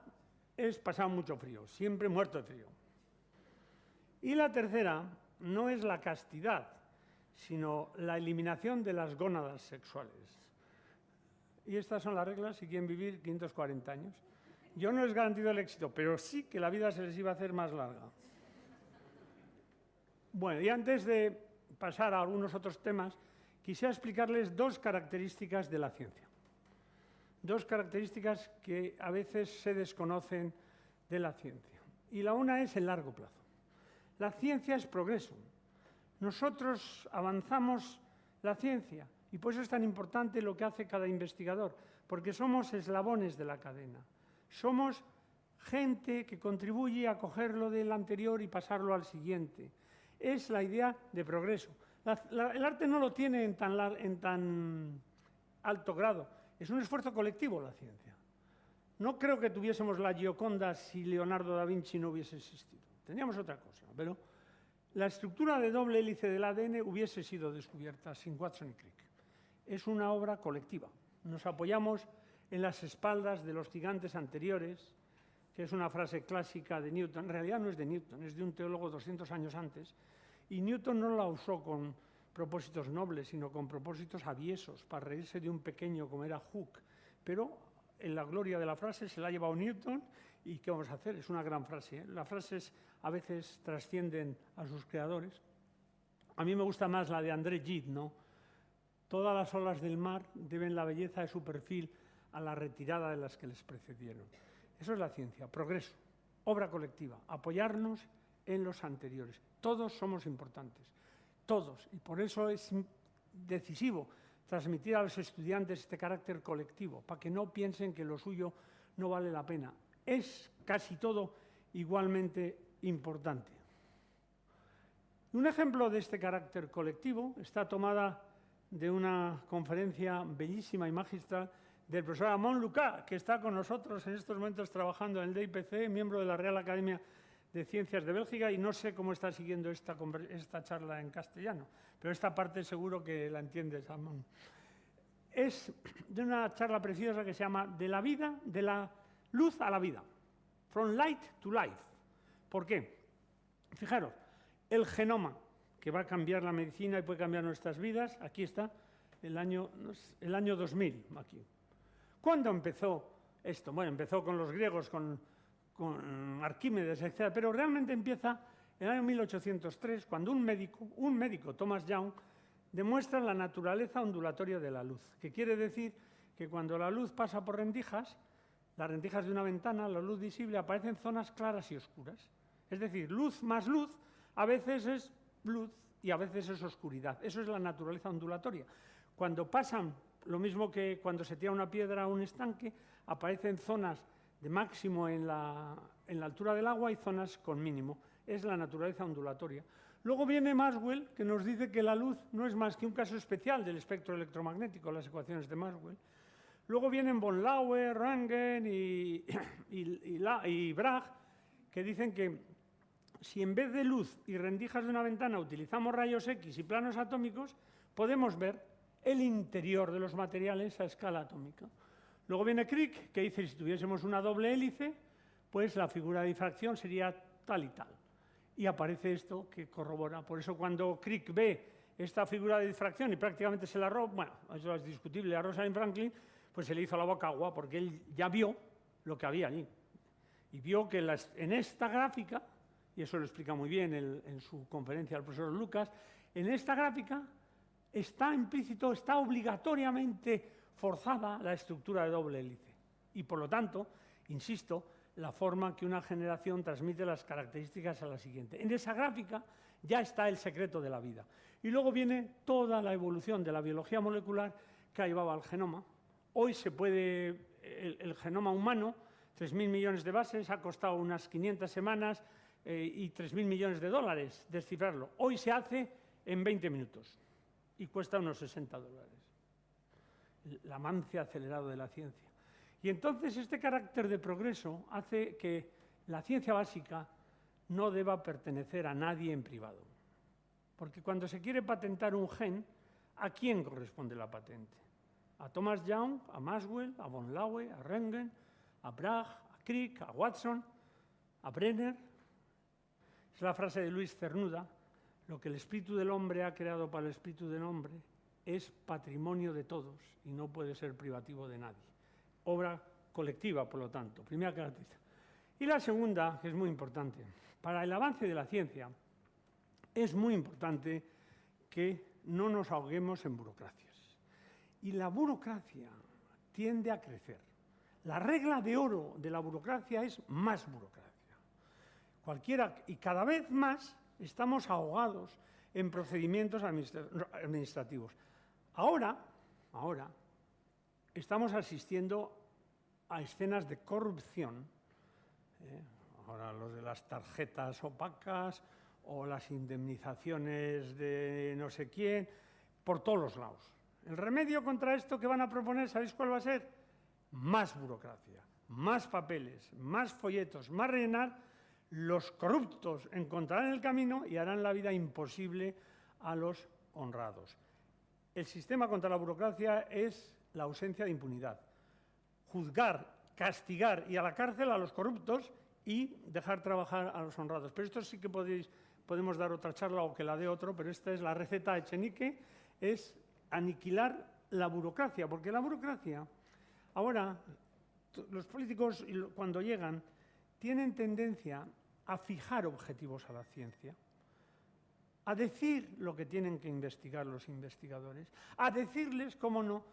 es pasar mucho frío, siempre muerto de frío. Y la tercera no es la castidad, sino la eliminación de las gónadas sexuales. Y estas son las reglas si quieren vivir 540 años. Yo no les garantizo el éxito, pero sí que la vida se les iba a hacer más larga. Bueno, y antes de pasar a algunos otros temas, quisiera explicarles 2 características de la ciencia. 2 características que a veces se desconocen de la ciencia. Y la una es el largo plazo. La ciencia es progreso. Nosotros avanzamos la ciencia y por eso es tan importante lo que hace cada investigador, porque somos eslabones de la cadena. Somos gente que contribuye a coger lo del anterior y pasarlo al siguiente. Es la idea de progreso. El arte no lo tiene en tan alto grado. Es un esfuerzo colectivo la ciencia. No creo que tuviésemos la Gioconda si Leonardo da Vinci no hubiese existido. Teníamos otra cosa, pero la estructura de doble hélice del ADN hubiese sido descubierta sin Watson y Crick. Es una obra colectiva. Nos apoyamos en las espaldas de los gigantes anteriores, que es una frase clásica de Newton. En realidad no es de Newton, es de un teólogo 200 años antes. Y Newton no la usó con propósitos nobles, sino con propósitos aviesos, para reírse de un pequeño como era Hooke. Pero en la gloria de la frase se la ha llevado Newton y ¿qué vamos a hacer? Es una gran frase. Las frases a veces trascienden a sus creadores. a mí me gusta más la de André Gide, ¿no? Todas las olas del mar deben la belleza de su perfil a la retirada de las que les precedieron. Eso es la ciencia, progreso, obra colectiva, apoyarnos en los anteriores. Todos somos importantes, todos, y por eso es decisivo transmitir a los estudiantes este carácter colectivo, para que no piensen que lo suyo no vale la pena. Es casi todo igualmente importante. Un ejemplo de este carácter colectivo está tomada de una conferencia bellísima y magistral del profesor Amon Lucas, que está con nosotros en estos momentos trabajando en el DIPC, miembro de la Real Academia de Ciencias de Bélgica, y no sé cómo está siguiendo esta charla en castellano, pero esta parte seguro que la entiendes, Amon. Es de una charla preciosa que se llama De la vida, de la luz a la vida, From Light to Life. ¿Por qué? Fijaros, el genoma, que va a cambiar la medicina y puede cambiar nuestras vidas, aquí está, el año 2000, aquí. ¿Cuándo empezó esto? Bueno, empezó con los griegos, con Arquímedes, etc., pero realmente empieza en el año 1803, cuando un médico, Thomas Young, demuestra la naturaleza ondulatoria de la luz, que quiere decir que cuando la luz pasa por rendijas, las rendijas de una ventana, la luz visible, aparecen zonas claras y oscuras. Es decir, luz más luz, a veces es luz y a veces es oscuridad. Eso es la naturaleza ondulatoria. Cuando pasan, lo mismo que cuando se tira una piedra a un estanque, aparecen zonas de máximo en la altura del agua y zonas con mínimo. Es la naturaleza ondulatoria. Luego viene Maxwell, que nos dice que la luz no es más que un caso especial del espectro electromagnético, las ecuaciones de Maxwell. Luego vienen von Laue, Röntgen y Bragg, que dicen que si en vez de luz y rendijas de una ventana utilizamos rayos X y planos atómicos, podemos ver el interior de los materiales a escala atómica. Luego viene Crick, que dice que si tuviésemos una doble hélice, pues la figura de difracción sería tal y tal. Y aparece esto que corrobora. Por eso cuando Crick ve esta figura de difracción y prácticamente se la roba, bueno, eso es discutible, a Rosalind Franklin, pues se le hizo la boca agua porque él ya vio lo que había allí. Y vio que en esta gráfica, y eso lo explica muy bien en su conferencia el profesor Lucas, en esta gráfica está implícito, está obligatoriamente forzada la estructura de doble hélice. Y por lo tanto, insisto, la forma que una generación transmite las características a la siguiente. En esa gráfica ya está el secreto de la vida. Y luego viene toda la evolución de la biología molecular que ha llevado al genoma. Hoy se puede, el genoma humano, 3.000 millones de bases, ha costado unas 500 semanas y 3.000 millones de dólares descifrarlo. Hoy se hace en 20 minutos y cuesta unos $60. El avance acelerado de la ciencia. Y entonces este carácter de progreso hace que la ciencia básica no deba pertenecer a nadie en privado. Porque cuando se quiere patentar un gen, ¿a quién corresponde la patente? A Thomas Young, a Maxwell, a von Laue, a Röntgen, a Bragg, a Crick, a Watson, a Brenner. Es la frase de Luis Cernuda: lo que el espíritu del hombre ha creado para el espíritu del hombre es patrimonio de todos y no puede ser privativo de nadie. Obra colectiva, por lo tanto, primera característica. Y la segunda, que es muy importante, para el avance de la ciencia, es muy importante que no nos ahoguemos en burocracias. Y la burocracia tiende a crecer. La regla de oro de la burocracia es más burocracia. Y cada vez más estamos ahogados en procedimientos administrativos. Ahora estamos asistiendo a escenas de corrupción, ahora los de las tarjetas opacas o las indemnizaciones de no sé quién, por todos los lados. El remedio contra esto que van a proponer, ¿sabéis cuál va a ser? Más burocracia, más papeles, más folletos, más rellenar. Los corruptos encontrarán el camino y harán la vida imposible a los honrados. El sistema contra la burocracia es la ausencia de impunidad. Juzgar, castigar y a la cárcel a los corruptos y dejar trabajar a los honrados. Pero esto sí que podemos dar otra charla o que la dé otro, pero esta es la receta de Echenique, es aniquilar la burocracia, porque la burocracia, ahora los políticos cuando llegan tienen tendencia a fijar objetivos a la ciencia, a decir lo que tienen que investigar los investigadores, a decirles, cómo no,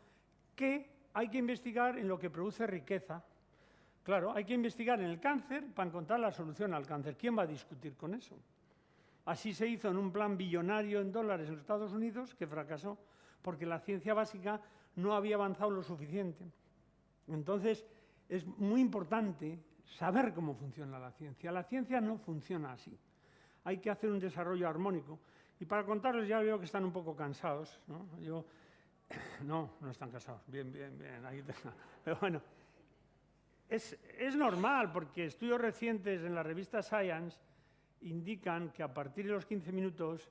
que hay que investigar en lo que produce riqueza. Claro, hay que investigar en el cáncer para encontrar la solución al cáncer. ¿Quién va a discutir con eso? Así se hizo en un plan billonario en dólares en los Estados Unidos, que fracasó, porque la ciencia básica no había avanzado lo suficiente. Entonces, es muy importante saber cómo funciona la ciencia. La ciencia no funciona así. Hay que hacer un desarrollo armónico. Y para contarles, ya veo que están un poco cansados, ¿no? No están cansados. Bien. Ahí pero bueno, es normal, porque estudios recientes en la revista Science indican que a partir de los 15 minutos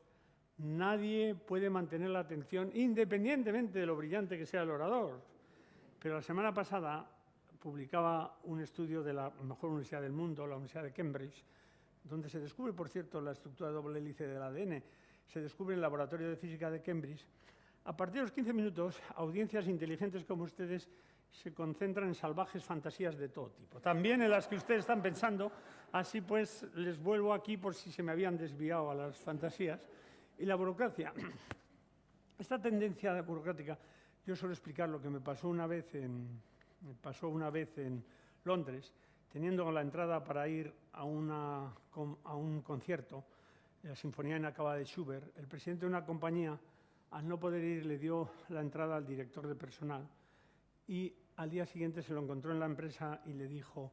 nadie puede mantener la atención independientemente de lo brillante que sea el orador. Pero la semana pasada publicaba un estudio de la mejor universidad del mundo, la Universidad de Cambridge, donde se descubre, por cierto, la estructura de doble hélice del ADN. Se descubre en el Laboratorio de Física de Cambridge. A partir de los 15 minutos, audiencias inteligentes como ustedes se concentran en salvajes fantasías de todo tipo. También en las que ustedes están pensando, así pues les vuelvo aquí por si se me habían desviado a las fantasías. Y la burocracia. Esta tendencia burocrática, yo suelo explicar lo que me pasó una vez en Londres, teniendo la entrada para ir a un concierto, la Sinfonía Inacabada de Schubert. El presidente de una compañía, al no poder ir, le dio la entrada al director de personal y al día siguiente se lo encontró en la empresa y le dijo: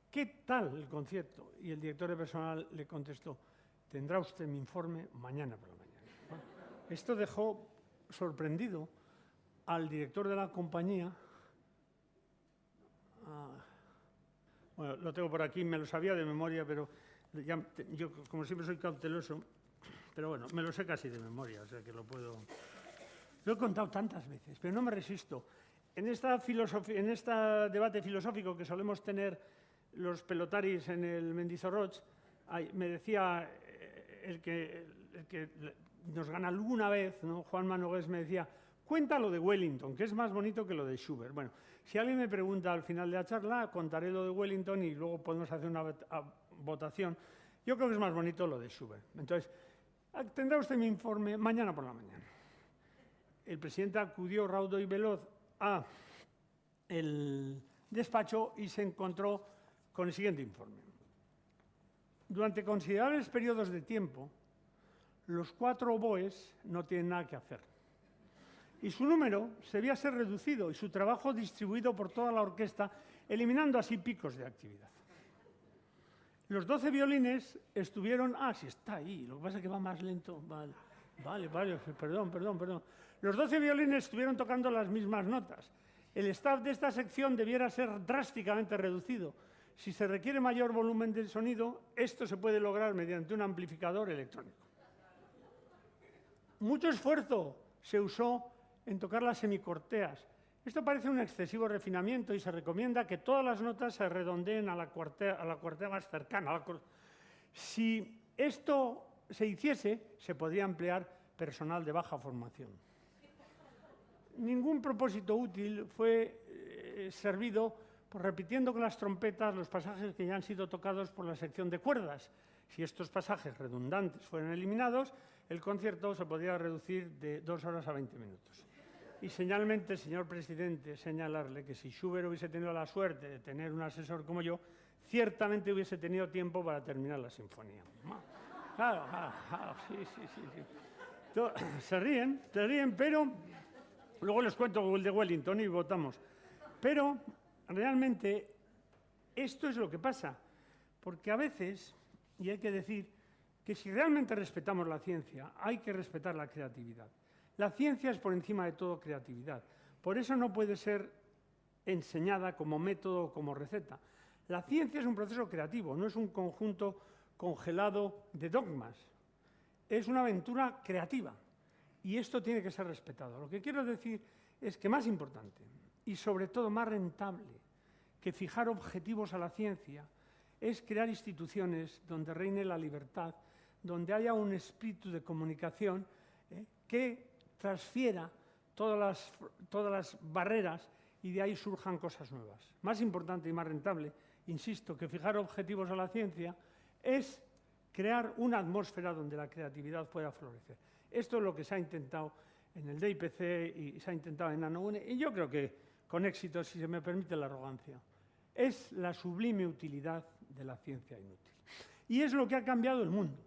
¿qué tal el concierto? Y el director de personal le contestó: tendrá usted mi informe mañana por la mañana. Bueno, esto dejó sorprendido al director de la compañía. Bueno, lo tengo por aquí, me lo sabía de memoria, pero yo, como siempre, soy cauteloso, pero bueno, me lo sé casi de memoria, o sea que lo puedo... Lo he contado tantas veces, pero no me resisto. En este debate filosófico que solemos tener los pelotaris en el Mendizorroch, me decía el que nos gana alguna vez, ¿no? Juan Manogués me decía: cuenta lo de Wellington, que es más bonito que lo de Schubert. Bueno, si alguien me pregunta al final de la charla, contaré lo de Wellington y luego podemos hacer una votación. Yo creo que es más bonito lo de Schubert. Entonces, tendrá usted mi informe mañana por la mañana. El presidente acudió raudo y veloz a el despacho y se encontró con el siguiente informe. Durante considerables periodos de tiempo, los 4 oboes no tienen nada que hacer. Y su número se debía ser reducido y su trabajo distribuido por toda la orquesta, eliminando así picos de actividad. Los 12 violines estuvieron... sí está ahí, lo que pasa es que va más lento. Vale, perdón. Los 12 violines estuvieron tocando las mismas notas. El staff de esta sección debiera ser drásticamente reducido. Si se requiere mayor volumen de sonido, esto se puede lograr mediante un amplificador electrónico. Mucho esfuerzo se usó en tocar las semicorteas. Esto parece un excesivo refinamiento y se recomienda que todas las notas se redondeen a la cuartea más cercana. Si esto se hiciese, se podría emplear personal de baja formación. Ningún propósito útil fue servido repitiendo con las trompetas los pasajes que ya han sido tocados por la sección de cuerdas. Si estos pasajes redundantes fueran eliminados, el concierto se podría reducir de 2 horas a 20 minutos. Y señalmente, señor presidente, señalarle que si Schubert hubiese tenido la suerte de tener un asesor como yo, ciertamente hubiese tenido tiempo para terminar la sinfonía. Claro, sí. Se ríen, pero luego les cuento el de Wellington y votamos. Pero realmente esto es lo que pasa, porque a veces, y hay que decir que si realmente respetamos la ciencia, hay que respetar la creatividad. La ciencia es por encima de todo creatividad. Por eso no puede ser enseñada como método o como receta. La ciencia es un proceso creativo, no es un conjunto congelado de dogmas. Es una aventura creativa y esto tiene que ser respetado. Lo que quiero decir es que más importante y sobre todo más rentable que fijar objetivos a la ciencia es crear instituciones donde reine la libertad, donde haya un espíritu de comunicación que transfiera todas las barreras y de ahí surjan cosas nuevas. Más importante y más rentable, insisto, que fijar objetivos a la ciencia es crear una atmósfera donde la creatividad pueda florecer. Esto es lo que se ha intentado en el DIPC y se ha intentado en Nanogune, y yo creo que con éxito, si se me permite la arrogancia. Es la sublime utilidad de la ciencia inútil. Y es lo que ha cambiado el mundo.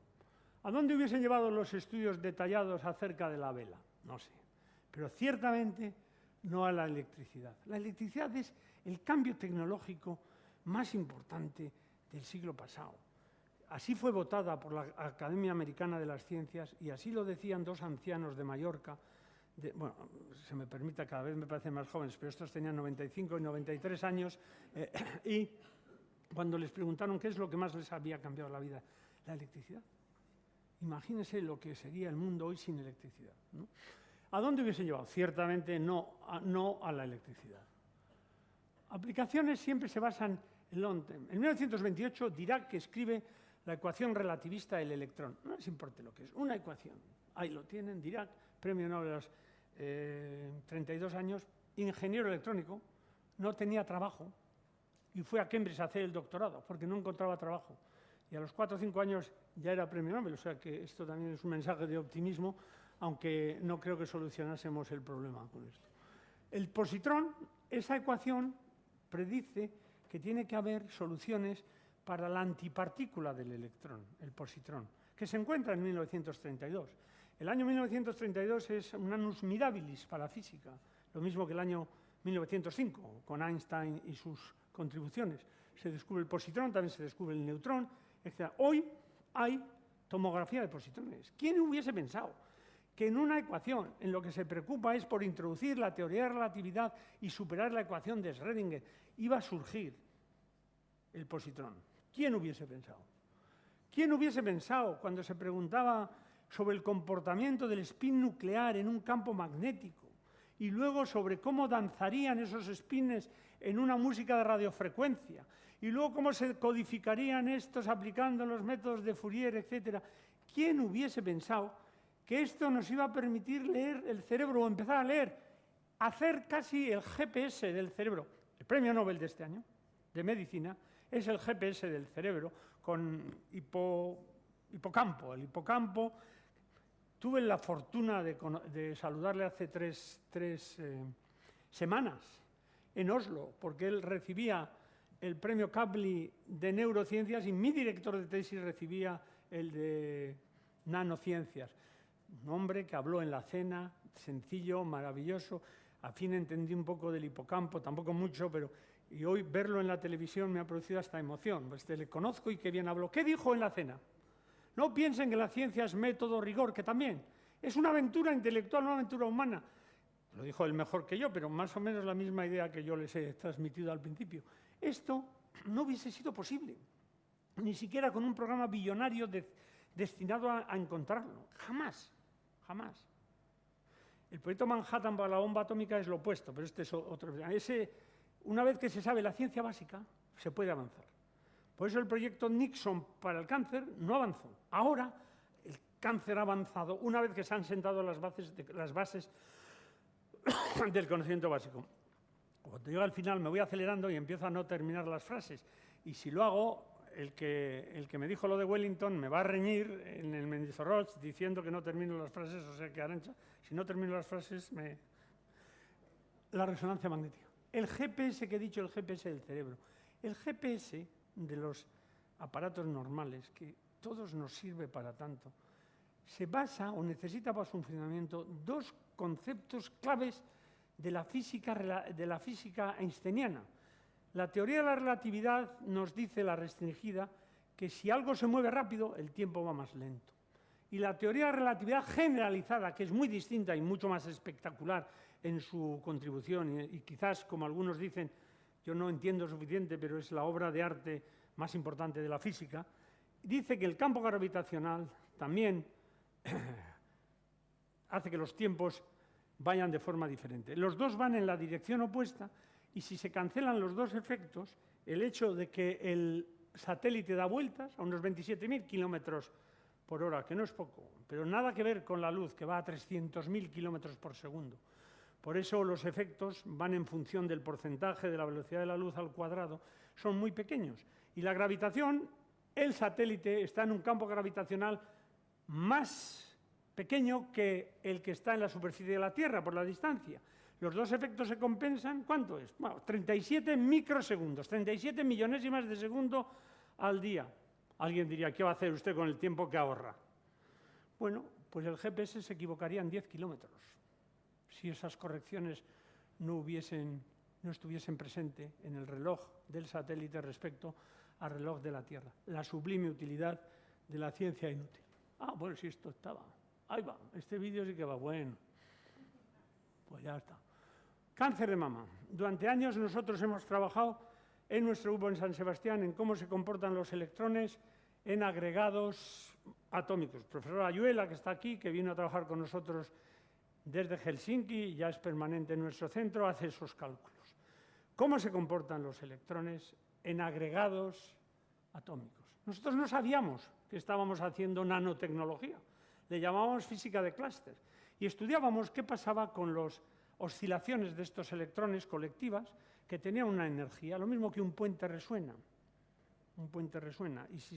¿A dónde hubiesen llevado los estudios detallados acerca de la vela? No sé. Pero ciertamente no a la electricidad. La electricidad es el cambio tecnológico más importante del siglo pasado. Así fue votada por la Academia Americana de las Ciencias y así lo decían dos ancianos de Mallorca. Bueno, se me permita, cada vez me parecen más jóvenes, pero estos tenían 95 y 93 años y cuando les preguntaron qué es lo que más les había cambiado la vida, la electricidad. Imagínense lo que sería el mundo hoy sin electricidad, ¿no? ¿A dónde hubiesen llevado? Ciertamente no a la electricidad. Aplicaciones siempre se basan en long term. En 1928, Dirac escribe la ecuación relativista del electrón. No les importa lo que es, una ecuación. Ahí lo tienen, Dirac, premio Nobel a los 32 años, ingeniero electrónico, no tenía trabajo y fue a Cambridge a hacer el doctorado porque no encontraba trabajo. Y a los 4 o 5 años ya era premio Nobel, o sea que esto también es un mensaje de optimismo, aunque no creo que solucionásemos el problema con esto. El positrón, esa ecuación predice que tiene que haber soluciones para la antipartícula del electrón, el positrón, que se encuentra en 1932. El año 1932 es un annus mirabilis para la física, lo mismo que el año 1905, con Einstein y sus contribuciones. Se descubre el positrón, también se descubre el neutrón, etc. Hoy hay tomografía de positrones. ¿Quién hubiese pensado que en una ecuación en lo que se preocupa es por introducir la teoría de relatividad y superar la ecuación de Schrödinger iba a surgir el positrón? ¿Quién hubiese pensado? ¿Quién hubiese pensado cuando se preguntaba sobre el comportamiento del spin nuclear en un campo magnético y luego sobre cómo danzarían esos spines en una música de radiofrecuencia y luego cómo se codificarían estos aplicando los métodos de Fourier, etcétera? ¿Quién hubiese pensado que esto nos iba a permitir leer el cerebro o empezar a leer, hacer casi el GPS del cerebro? El premio Nobel de este año, de medicina, es el GPS del cerebro con hipocampo. El hipocampo, tuve la fortuna de saludarle hace tres semanas en Oslo, porque él recibía el premio Kavli de neurociencias y mi director de tesis recibía el de nanociencias. Un hombre que habló en la cena, sencillo, maravilloso. Al fin entendí un poco del hipocampo, tampoco mucho, pero y hoy verlo en la televisión me ha producido hasta emoción. Pues le conozco y qué bien habló. ¿Qué dijo en la cena? No piensen que la ciencia es método, rigor, que también. Es una aventura intelectual, una aventura humana. Lo dijo él mejor que yo, pero más o menos la misma idea que yo les he transmitido al principio. Esto no hubiese sido posible, ni siquiera con un programa billonario destinado a encontrarlo. Jamás, jamás. El proyecto Manhattan para la bomba atómica es lo opuesto, pero este es otro. Una vez que se sabe la ciencia básica, se puede avanzar. Por eso el proyecto Nixon para el cáncer no avanzó. Ahora el cáncer ha avanzado una vez que se han sentado las bases del conocimiento básico. Cuando llego al final me voy acelerando y empiezo a no terminar las frases. Y si lo hago, el que me dijo lo de Wellington me va a reñir en el Mendizorroch diciendo que no termino las frases, o sea que Arantxa, si no termino las frases, la resonancia magnética. El GPS que he dicho, el GPS del cerebro. El GPS de los aparatos normales, que todos nos sirve para tanto, se basa o necesita para su funcionamiento dos conceptos claves de la física einsteiniana. La teoría de la relatividad nos dice, la restringida, que si algo se mueve rápido, el tiempo va más lento. Y la teoría de la relatividad generalizada, que es muy distinta y mucho más espectacular en su contribución, y quizás, como algunos dicen, yo no entiendo suficiente, pero es la obra de arte más importante de la física, dice que el campo gravitacional también hace que los tiempos vayan de forma diferente. Los dos van en la dirección opuesta y si se cancelan los dos efectos, el hecho de que el satélite da vueltas a unos 27.000 kilómetros por hora, que no es poco, pero nada que ver con la luz, que va a 300.000 kilómetros por segundo. Por eso los efectos van en función del porcentaje de la velocidad de la luz al cuadrado, son muy pequeños. Y la gravitación el satélite está en un campo gravitacional más pequeño que el que está en la superficie de la Tierra por la distancia. Los dos efectos se compensan. ¿Cuánto es? Bueno, 37 microsegundos, 37 millonésimas de segundo al día. Alguien diría, ¿qué va a hacer usted con el tiempo que ahorra? Bueno, pues el GPS se equivocaría en 10 kilómetros si esas correcciones no estuviesen presentes en el reloj del satélite respecto al reloj de la Tierra. La sublime utilidad de la ciencia inútil. Ah, bueno, si esto estaba. Ahí va, este vídeo sí que va bueno. Pues ya está. Cáncer de mama. Durante años nosotros hemos trabajado en nuestro grupo en San Sebastián en cómo se comportan los electrones en agregados atómicos. El profesor Ayuela, que está aquí, que vino a trabajar con nosotros desde Helsinki, ya es permanente en nuestro centro, hace esos cálculos. ¿Cómo se comportan los electrones en agregados atómicos? Nosotros no sabíamos que estábamos haciendo nanotecnología, le llamábamos física de clúster, y estudiábamos qué pasaba con las oscilaciones de estos electrones colectivas que tenían una energía, lo mismo que un puente resuena. Un puente resuena, y si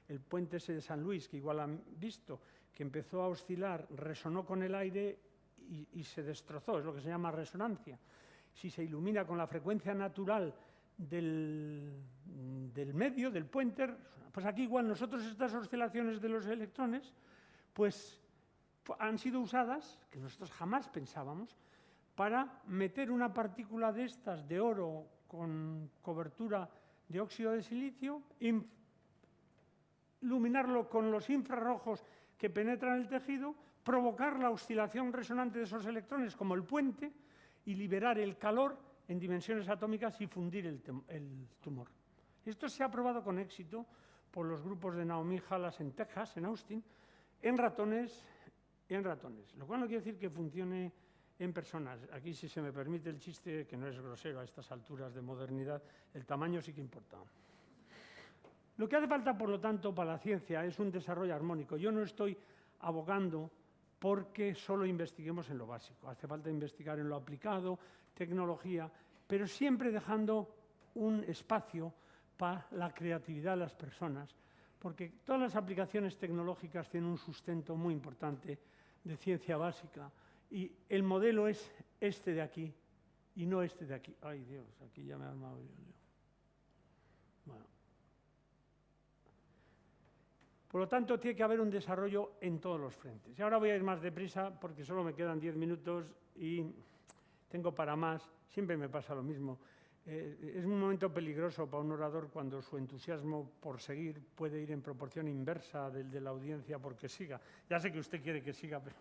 el puente ese de San Luis, que igual han visto, que empezó a oscilar, resonó con el aire y se destrozó, es lo que se llama resonancia. Si se ilumina con la frecuencia natural del medio, del puente, pues aquí igual nosotros estas oscilaciones de los electrones, pues han sido usadas, que nosotros jamás pensábamos, para meter una partícula de estas, de oro, con cobertura de óxido de silicio, iluminarlo con los infrarrojos que penetran el tejido, provocar la oscilación resonante de esos electrones como el puente y liberar el calor en dimensiones atómicas y fundir el tumor. Esto se ha probado con éxito por los grupos de Naomi Halas en Texas, en Austin, en ratones, lo cual no quiere decir que funcione en personas. Aquí, si se me permite el chiste, que no es grosero a estas alturas de modernidad, el tamaño sí que importa. Lo que hace falta, por lo tanto, para la ciencia es un desarrollo armónico. Yo no estoy abogando porque solo investiguemos en lo básico. Hace falta investigar en lo aplicado, tecnología, pero siempre dejando un espacio para la creatividad de las personas, porque todas las aplicaciones tecnológicas tienen un sustento muy importante de ciencia básica, y el modelo es este de aquí y no este de aquí. Ay, Dios, aquí ya me he armado yo. Bueno. Por lo tanto, tiene que haber un desarrollo en todos los frentes. Y ahora voy a ir más deprisa porque solo me quedan 10 minutos y tengo para más. Siempre me pasa lo mismo. Es un momento peligroso para un orador cuando su entusiasmo por seguir puede ir en proporción inversa del de la audiencia porque siga. Ya sé que usted quiere que siga, pero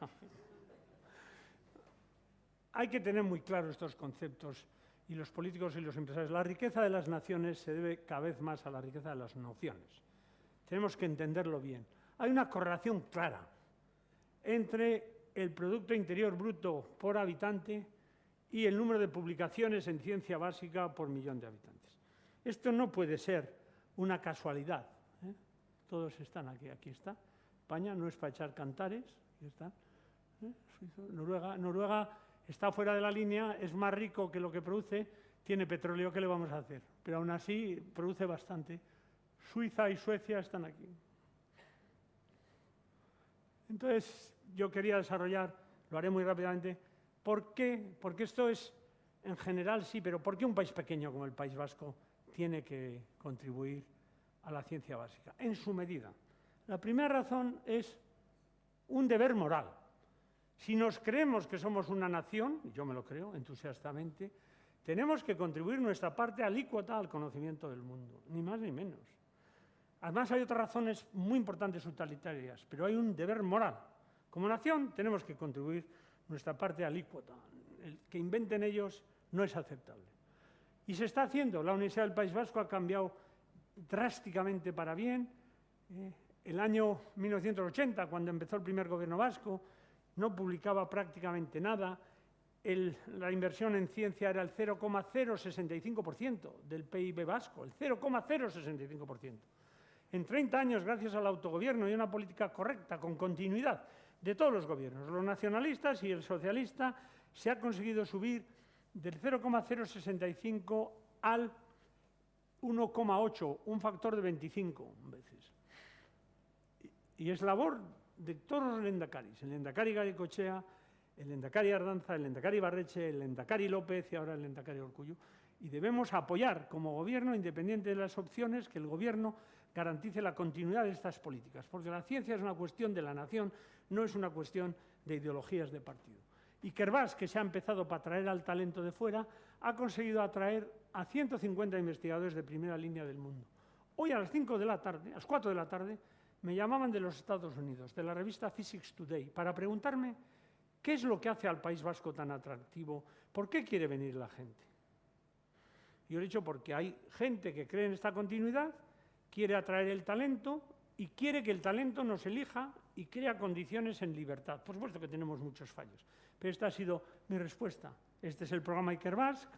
hay que tener muy claros estos conceptos, y los políticos y los empresarios. La riqueza de las naciones se debe cada vez más a la riqueza de las nociones. Tenemos que entenderlo bien. Hay una correlación clara entre el Producto Interior Bruto por habitante y el número de publicaciones en ciencia básica por millón de habitantes. Esto no puede ser una casualidad. Todos están aquí, aquí está. España no es para echar cantares, aquí está. Noruega está fuera de la línea, es más rico que lo que produce, tiene petróleo, ¿qué le vamos a hacer? Pero aún así produce bastante. Suiza y Suecia están aquí. Entonces, yo quería desarrollar, lo haré muy rápidamente, ¿por qué? Porque esto es, en general sí, pero ¿por qué un país pequeño como el País Vasco tiene que contribuir a la ciencia básica? En su medida. La primera razón es un deber moral. Si nos creemos que somos una nación, y yo me lo creo entusiastamente, tenemos que contribuir nuestra parte alícuota al conocimiento del mundo, ni más ni menos. Además, hay otras razones muy importantes utilitarias, pero hay un deber moral. Como nación, tenemos que contribuir nuestra parte alícuota. El que inventen ellos no es aceptable. Y se está haciendo. La Universidad del País Vasco ha cambiado drásticamente para bien. El año 1980, cuando empezó el primer gobierno vasco, no publicaba prácticamente nada. La inversión en ciencia era el 0,065% del PIB vasco, el 0,065%. En 30 años, gracias al autogobierno y una política correcta, con continuidad de todos los gobiernos, los nacionalistas y el socialista, se ha conseguido subir del 0,065 al 1,8, un factor de 25 veces. Y es labor de todos los lehendakaris, el lehendakari Garaikoetxea, el lehendakari Ardanza, el lehendakari Ibarretxe, el lehendakari López y ahora el lehendakari Urkullu. Y debemos apoyar como gobierno, independiente de las opciones, que el gobierno garantice la continuidad de estas políticas, porque la ciencia es una cuestión de la nación, no es una cuestión de ideologías de partido. Y Kerbas, que se ha empezado para atraer al talento de fuera, ha conseguido atraer a 150 investigadores de primera línea del mundo. Hoy a las 5 de la tarde, a las 4 de la tarde, me llamaban de los Estados Unidos, de la revista Physics Today, para preguntarme qué es lo que hace al País Vasco tan atractivo, por qué quiere venir la gente. Yo he dicho porque hay gente que cree en esta continuidad, quiere atraer el talento y quiere que el talento nos elija y crea condiciones en libertad. Por supuesto que tenemos muchos fallos, pero esta ha sido mi respuesta. Este es el programa Ikerbasque,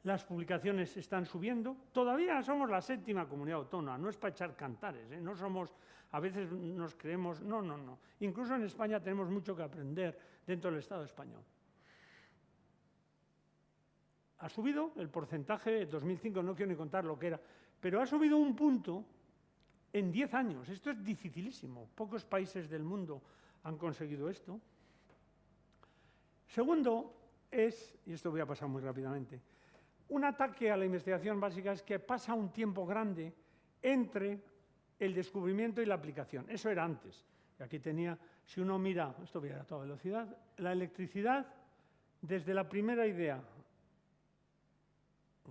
las publicaciones están subiendo. Todavía somos la 7ª comunidad autónoma, no es para echar cantares, no somos, a veces nos creemos, no. Incluso en España tenemos mucho que aprender dentro del Estado español. Ha subido el porcentaje, en 2005 no quiero ni contar lo que era, pero ha subido un punto en 10 años. Esto es dificilísimo. Pocos países del mundo han conseguido esto. Segundo es, y esto voy a pasar muy rápidamente, un ataque a la investigación básica es que pasa un tiempo grande entre el descubrimiento y la aplicación. Eso era antes. Y aquí tenía, si uno mira, esto voy a toda velocidad, la electricidad desde la primera idea.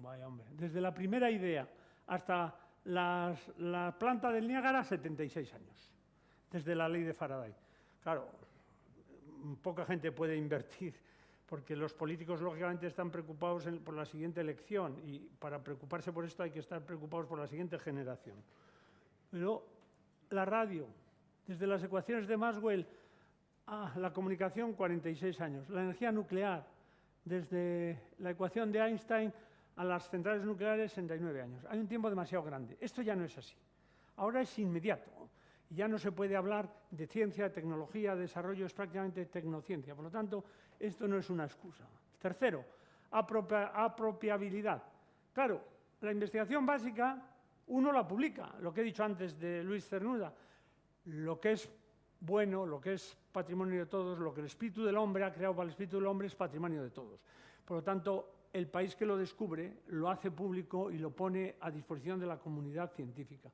Vaya hombre, desde la primera idea hasta la planta del Niágara, 76 años, desde la ley de Faraday. Claro, poca gente puede invertir, porque los políticos lógicamente están preocupados por la siguiente elección y para preocuparse por esto hay que estar preocupados por la siguiente generación. Pero la radio, desde las ecuaciones de Maxwell a la comunicación, 46 años. La energía nuclear, desde la ecuación de Einstein a las centrales nucleares, 69 años. Hay un tiempo demasiado grande. Esto ya no es así. Ahora es inmediato. Y ya no se puede hablar de ciencia, tecnología, desarrollo, es prácticamente tecnociencia. Por lo tanto, esto no es una excusa. Tercero, apropiabilidad. Claro, la investigación básica uno la publica, lo que he dicho antes de Luis Cernuda. Lo que es bueno, lo que es patrimonio de todos, lo que el espíritu del hombre ha creado para el espíritu del hombre es patrimonio de todos. Por lo tanto, el país que lo descubre lo hace público y lo pone a disposición de la comunidad científica.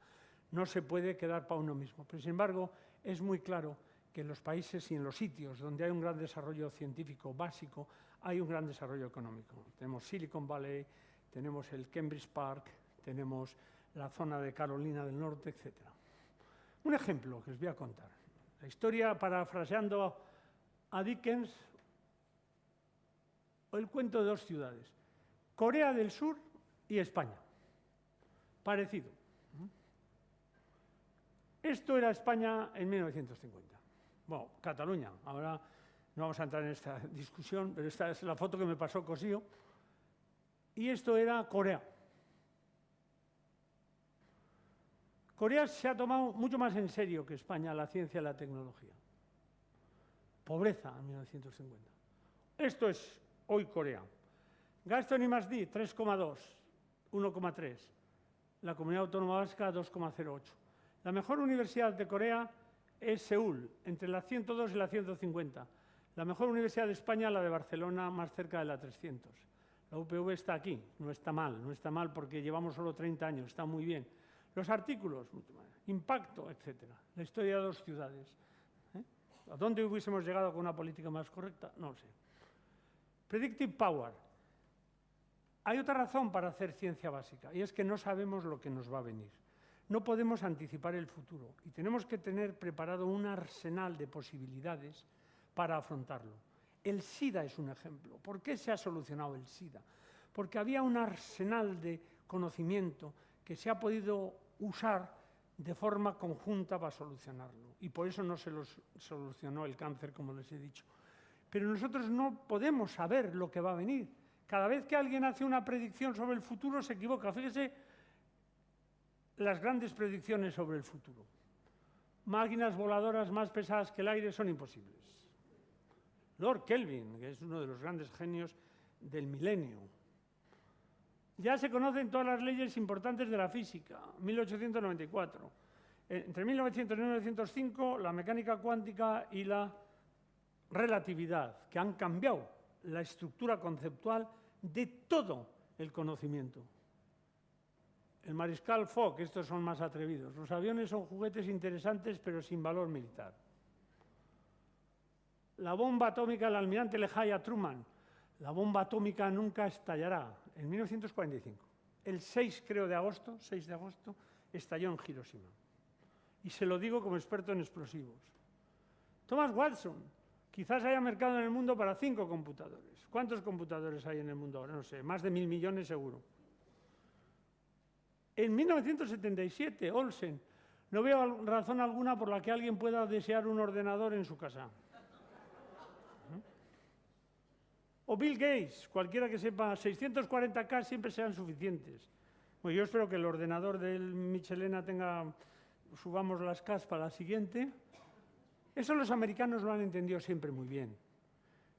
No se puede quedar para uno mismo. Pero, sin embargo, es muy claro que en los países y en los sitios donde hay un gran desarrollo científico básico, hay un gran desarrollo económico. Tenemos Silicon Valley, tenemos el Cambridge Park, tenemos la zona de Carolina del Norte, etc. Un ejemplo que os voy a contar. La historia, parafraseando a Dickens, o el cuento de dos ciudades, Corea del Sur y España. Parecido. Esto era España en 1950. Bueno, Cataluña. Ahora no vamos a entrar en esta discusión, pero esta es la foto que me pasó Cosío. Y esto era Corea. Corea se ha tomado mucho más en serio que España la ciencia y la tecnología. Pobreza en 1950. Esto es hoy Corea. Gasto en I+D, 3,2, 1,3. La Comunidad Autónoma Vasca, 2,08. La mejor universidad de Corea es Seúl, entre la 102 y la 150. La mejor universidad de España, la de Barcelona, más cerca de la 300. La UPV está aquí, no está mal porque llevamos solo 30 años, está muy bien. Los artículos, impacto, etc. La historia de dos ciudades. ¿A dónde hubiésemos llegado con una política más correcta? No lo sé. Predictive Power. Hay otra razón para hacer ciencia básica, y es que no sabemos lo que nos va a venir. No podemos anticipar el futuro y tenemos que tener preparado un arsenal de posibilidades para afrontarlo. El SIDA es un ejemplo. ¿Por qué se ha solucionado el SIDA? Porque había un arsenal de conocimiento que se ha podido usar de forma conjunta para solucionarlo. Y por eso no se solucionó el cáncer, como les he dicho. Pero nosotros no podemos saber lo que va a venir. Cada vez que alguien hace una predicción sobre el futuro se equivoca. Fíjese las grandes predicciones sobre el futuro. Máquinas voladoras más pesadas que el aire son imposibles. Lord Kelvin, que es uno de los grandes genios del milenio. Ya se conocen todas las leyes importantes de la física, 1894. Entre 1900 y 1905, la mecánica cuántica y la relatividad, que han cambiado la estructura conceptual de todo el conocimiento. El mariscal Foch, estos son más atrevidos. Los aviones son juguetes interesantes, pero sin valor militar. La bomba atómica del almirante Lejaya Truman. La bomba atómica nunca estallará. En 1945. El 6, creo, de agosto, 6 de agosto, estalló en Hiroshima. Y se lo digo como experto en explosivos. Thomas Watson. Quizás haya mercado en el mundo para 5 computadores. ¿Cuántos computadores hay en el mundo ahora? No sé, más de 1.000 millones seguro. En 1977, Olsen, no veo razón alguna por la que alguien pueda desear un ordenador en su casa. O Bill Gates, cualquiera que sepa, 640K siempre sean suficientes. Bueno, yo espero que el ordenador del Michelena tenga, subamos las Ks para la siguiente. Eso los americanos lo han entendido siempre muy bien.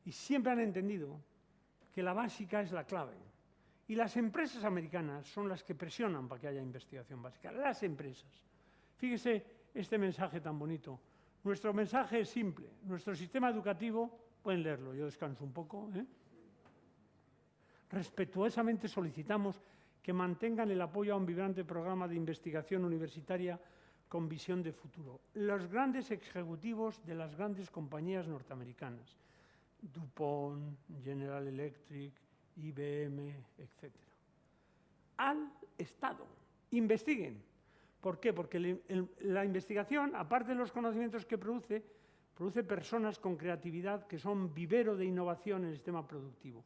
Y siempre han entendido que la básica es la clave. Y las empresas americanas son las que presionan para que haya investigación básica. Las empresas. Fíjese este mensaje tan bonito. Nuestro mensaje es simple. Nuestro sistema educativo, pueden leerlo, yo descanso un poco. Respetuosamente solicitamos que mantengan el apoyo a un vibrante programa de investigación universitaria con visión de futuro. Los grandes ejecutivos de las grandes compañías norteamericanas, DuPont, General Electric, IBM, etc. Al Estado. Investiguen. ¿Por qué? Porque la investigación, aparte de los conocimientos que produce personas con creatividad que son vivero de innovación en el sistema productivo.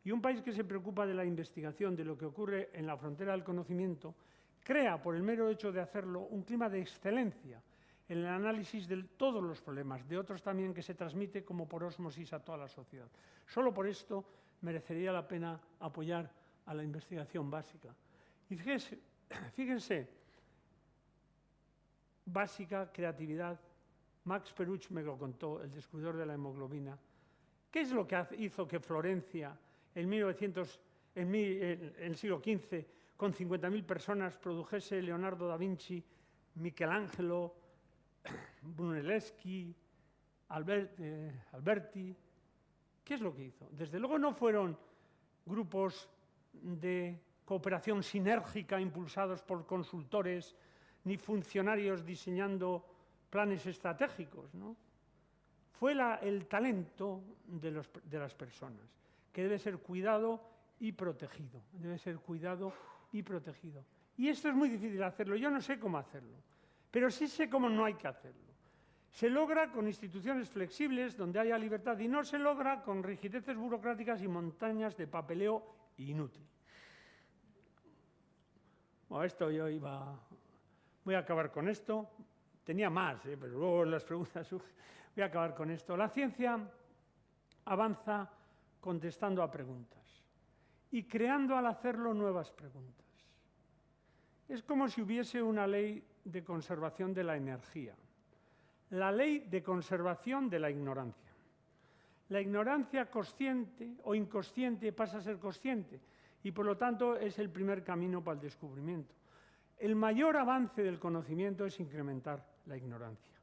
Y un país que se preocupa de la investigación, de lo que ocurre en la frontera del conocimiento, crea, por el mero hecho de hacerlo, un clima de excelencia en el análisis de todos los problemas, de otros también que se transmite como por ósmosis a toda la sociedad. Solo por esto merecería la pena apoyar a la investigación básica. Y fíjense, básica, creatividad. Max Perutz me lo contó, el descubridor de la hemoglobina. ¿Qué es lo que hizo que Florencia, en el siglo XV, con 50.000 personas, produjese Leonardo da Vinci, Michelangelo, Brunelleschi, Alberti? ¿Qué es lo que hizo? Desde luego no fueron grupos de cooperación sinérgica impulsados por consultores, ni funcionarios diseñando planes estratégicos, ¿no? Fue el talento de las personas, que debe ser cuidado y protegido. Debe ser cuidado y protegido. Y esto es muy difícil hacerlo. Yo no sé cómo hacerlo, pero sí sé cómo no hay que hacerlo. Se logra con instituciones flexibles donde haya libertad y no se logra con rigideces burocráticas y montañas de papeleo inútil. Bueno, voy a acabar con esto. Tenía más, pero luego las preguntas voy a acabar con esto. La ciencia avanza contestando a preguntas y creando al hacerlo nuevas preguntas. Es como si hubiese una ley de conservación de la energía. La ley de conservación de la ignorancia. La ignorancia consciente o inconsciente pasa a ser consciente y por lo tanto es el primer camino para el descubrimiento. El mayor avance del conocimiento es incrementar la ignorancia.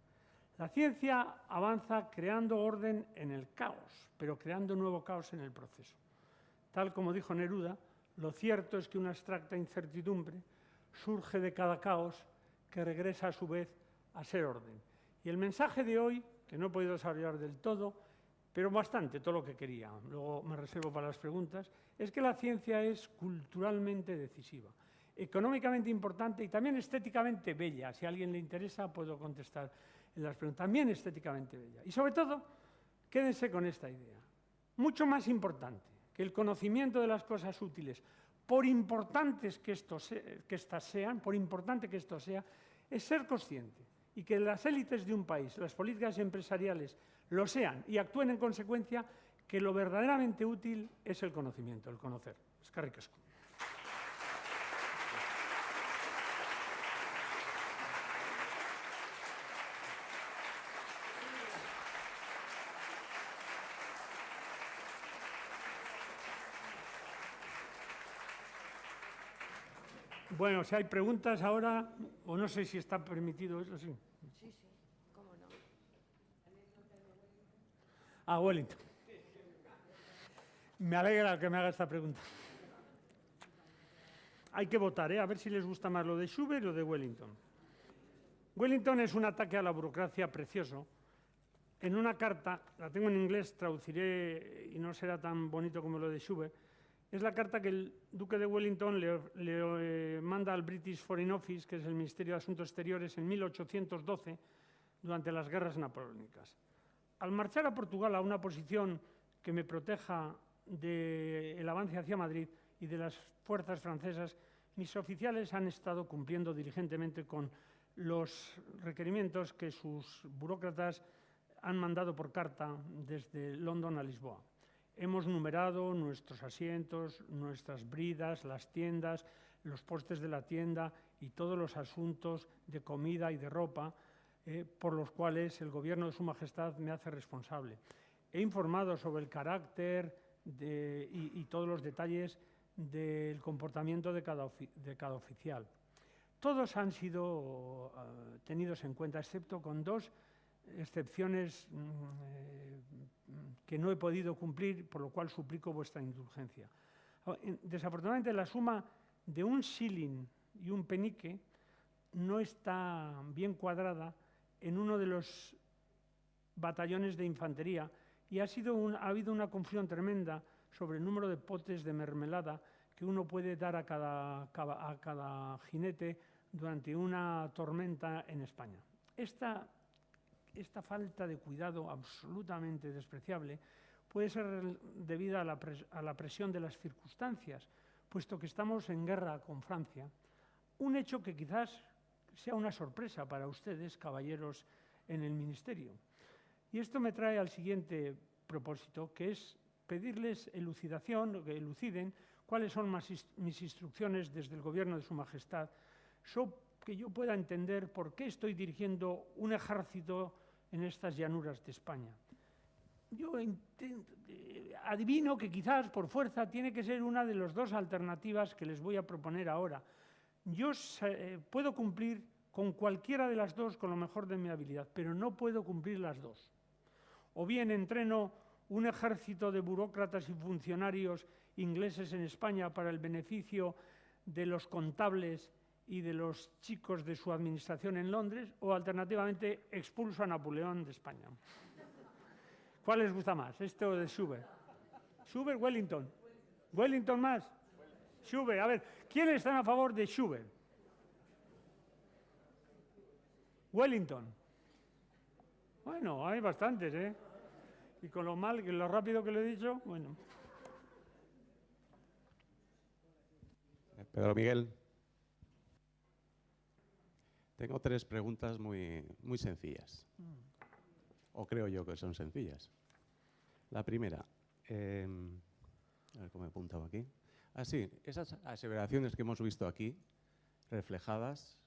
La ciencia avanza creando orden en el caos, pero creando nuevo caos en el proceso. Tal como dijo Neruda, lo cierto es que una abstracta incertidumbre surge de cada caos que regresa a su vez a ser orden. Y el mensaje de hoy, que no he podido desarrollar del todo, pero bastante, todo lo que quería, luego me reservo para las preguntas, es que la ciencia es culturalmente decisiva, económicamente importante y también estéticamente bella. Si a alguien le interesa, puedo contestar en las preguntas. También estéticamente bella. Y sobre todo, quédense con esta idea. Mucho más importante que el conocimiento de las cosas útiles, por importantes que estas sean, por importante que esto sea, es ser consciente y que las élites de un país, las políticas empresariales, lo sean y actúen en consecuencia, que lo verdaderamente útil es el conocimiento, el conocer. Eskerrik asko. Bueno, si hay preguntas ahora, o no sé si está permitido eso, sí. Sí, sí, cómo no. Ah, Wellington. Me alegra que me haga esta pregunta. Hay que votar, a ver si les gusta más lo de Schubert o de Wellington. Wellington es un ataque a la burocracia precioso. En una carta, la tengo en inglés, traduciré y no será tan bonito como lo de Schubert, es la carta que el duque de Wellington le manda al British Foreign Office, que es el Ministerio de Asuntos Exteriores, en 1812, durante las guerras napoleónicas. Al marchar a Portugal a una posición que me proteja del avance hacia Madrid y de las fuerzas francesas, mis oficiales han estado cumpliendo diligentemente con los requerimientos que sus burócratas han mandado por carta desde London a Lisboa. Hemos numerado nuestros asientos, nuestras bridas, las tiendas, los postes de la tienda y todos los asuntos de comida y de ropa por los cuales el Gobierno de Su Majestad me hace responsable. He informado sobre el carácter y todos los detalles del comportamiento de cada oficial. Todos han sido tenidos en cuenta, excepto con dos excepciones que no he podido cumplir, por lo cual suplico vuestra indulgencia. Desafortunadamente, la suma de un shilling y un penique no está bien cuadrada en uno de los batallones de infantería y ha habido una confusión tremenda sobre el número de potes de mermelada que uno puede dar a cada jinete durante una tormenta en España. Esta falta de cuidado absolutamente despreciable puede ser debida a la presión de las circunstancias, puesto que estamos en guerra con Francia, un hecho que quizás sea una sorpresa para ustedes, caballeros, en el Ministerio. Y esto me trae al siguiente propósito, que es pedirles elucidación, que eluciden cuáles son mis instrucciones desde el Gobierno de Su Majestad, que yo pueda entender por qué estoy dirigiendo un ejército en estas llanuras de España. Yo adivino que quizás por fuerza tiene que ser una de las dos alternativas que les voy a proponer ahora. Yo puedo cumplir con cualquiera de las dos con lo mejor de mi habilidad, pero no puedo cumplir las dos. O bien entreno un ejército de burócratas y funcionarios ingleses en España para el beneficio de los contables y de los chicos de su administración en Londres, o alternativamente expulso a Napoleón de España. ¿Cuál les gusta más, este o de Schubert? ¿Schubert, Wellington? ¿Wellington más? Schubert, a ver, ¿quiénes están a favor de Schubert? Wellington. Bueno, hay bastantes, ¿eh? Y con lo rápido que lo he dicho, bueno. Pedro Miguel. Tengo tres preguntas muy sencillas. O creo yo que son sencillas. La primera, a ver cómo he apuntado aquí. Sí, esas aseveraciones que hemos visto aquí, reflejadas.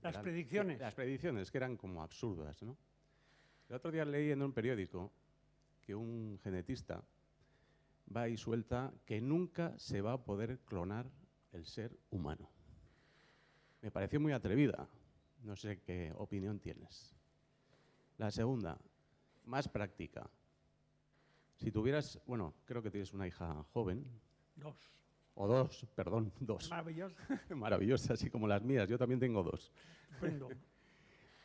Las predicciones. Las predicciones, que eran como absurdas, ¿no? El otro día leí en un periódico que un genetista va y suelta que nunca se va a poder clonar el ser humano. Me pareció muy atrevida. No sé qué opinión tienes. La segunda, más práctica. Si tuvieras, bueno, creo que tienes una hija joven. Dos. O dos, perdón, dos. Maravilloso. Maravillosa, así como las mías. Yo también tengo dos. Bueno.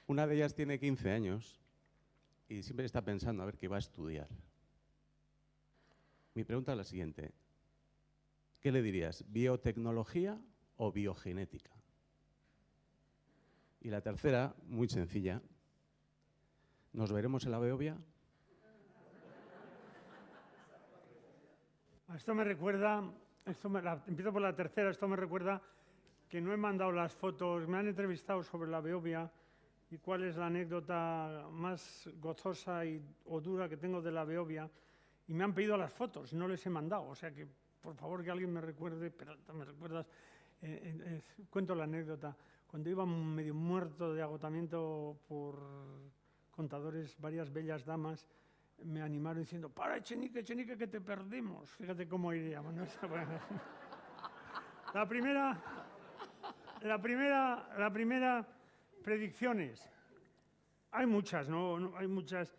Una de ellas tiene 15 años y siempre está pensando a ver qué va a estudiar. Mi pregunta es la siguiente. ¿Qué le dirías? ¿Biotecnología o biogenética? Y la tercera, muy sencilla. ¿Nos veremos en la Beovia? Esto me recuerda, empiezo por la tercera, esto me recuerda que no he mandado las fotos, me han entrevistado sobre la Beovia y cuál es la anécdota más gozosa o dura que tengo de la Beovia, y me han pedido las fotos y no les he mandado, o sea que por favor que alguien me recuerde, pero me recuerdas, cuento la anécdota. Cuando iba medio muerto de agotamiento por contadores, varias bellas damas me animaron diciendo: para, Echenique, Echenique, que te perdimos. Fíjate cómo iríamos, ¿no? La primera, La primera, predicciones. Hay muchas, ¿no? Hay muchas.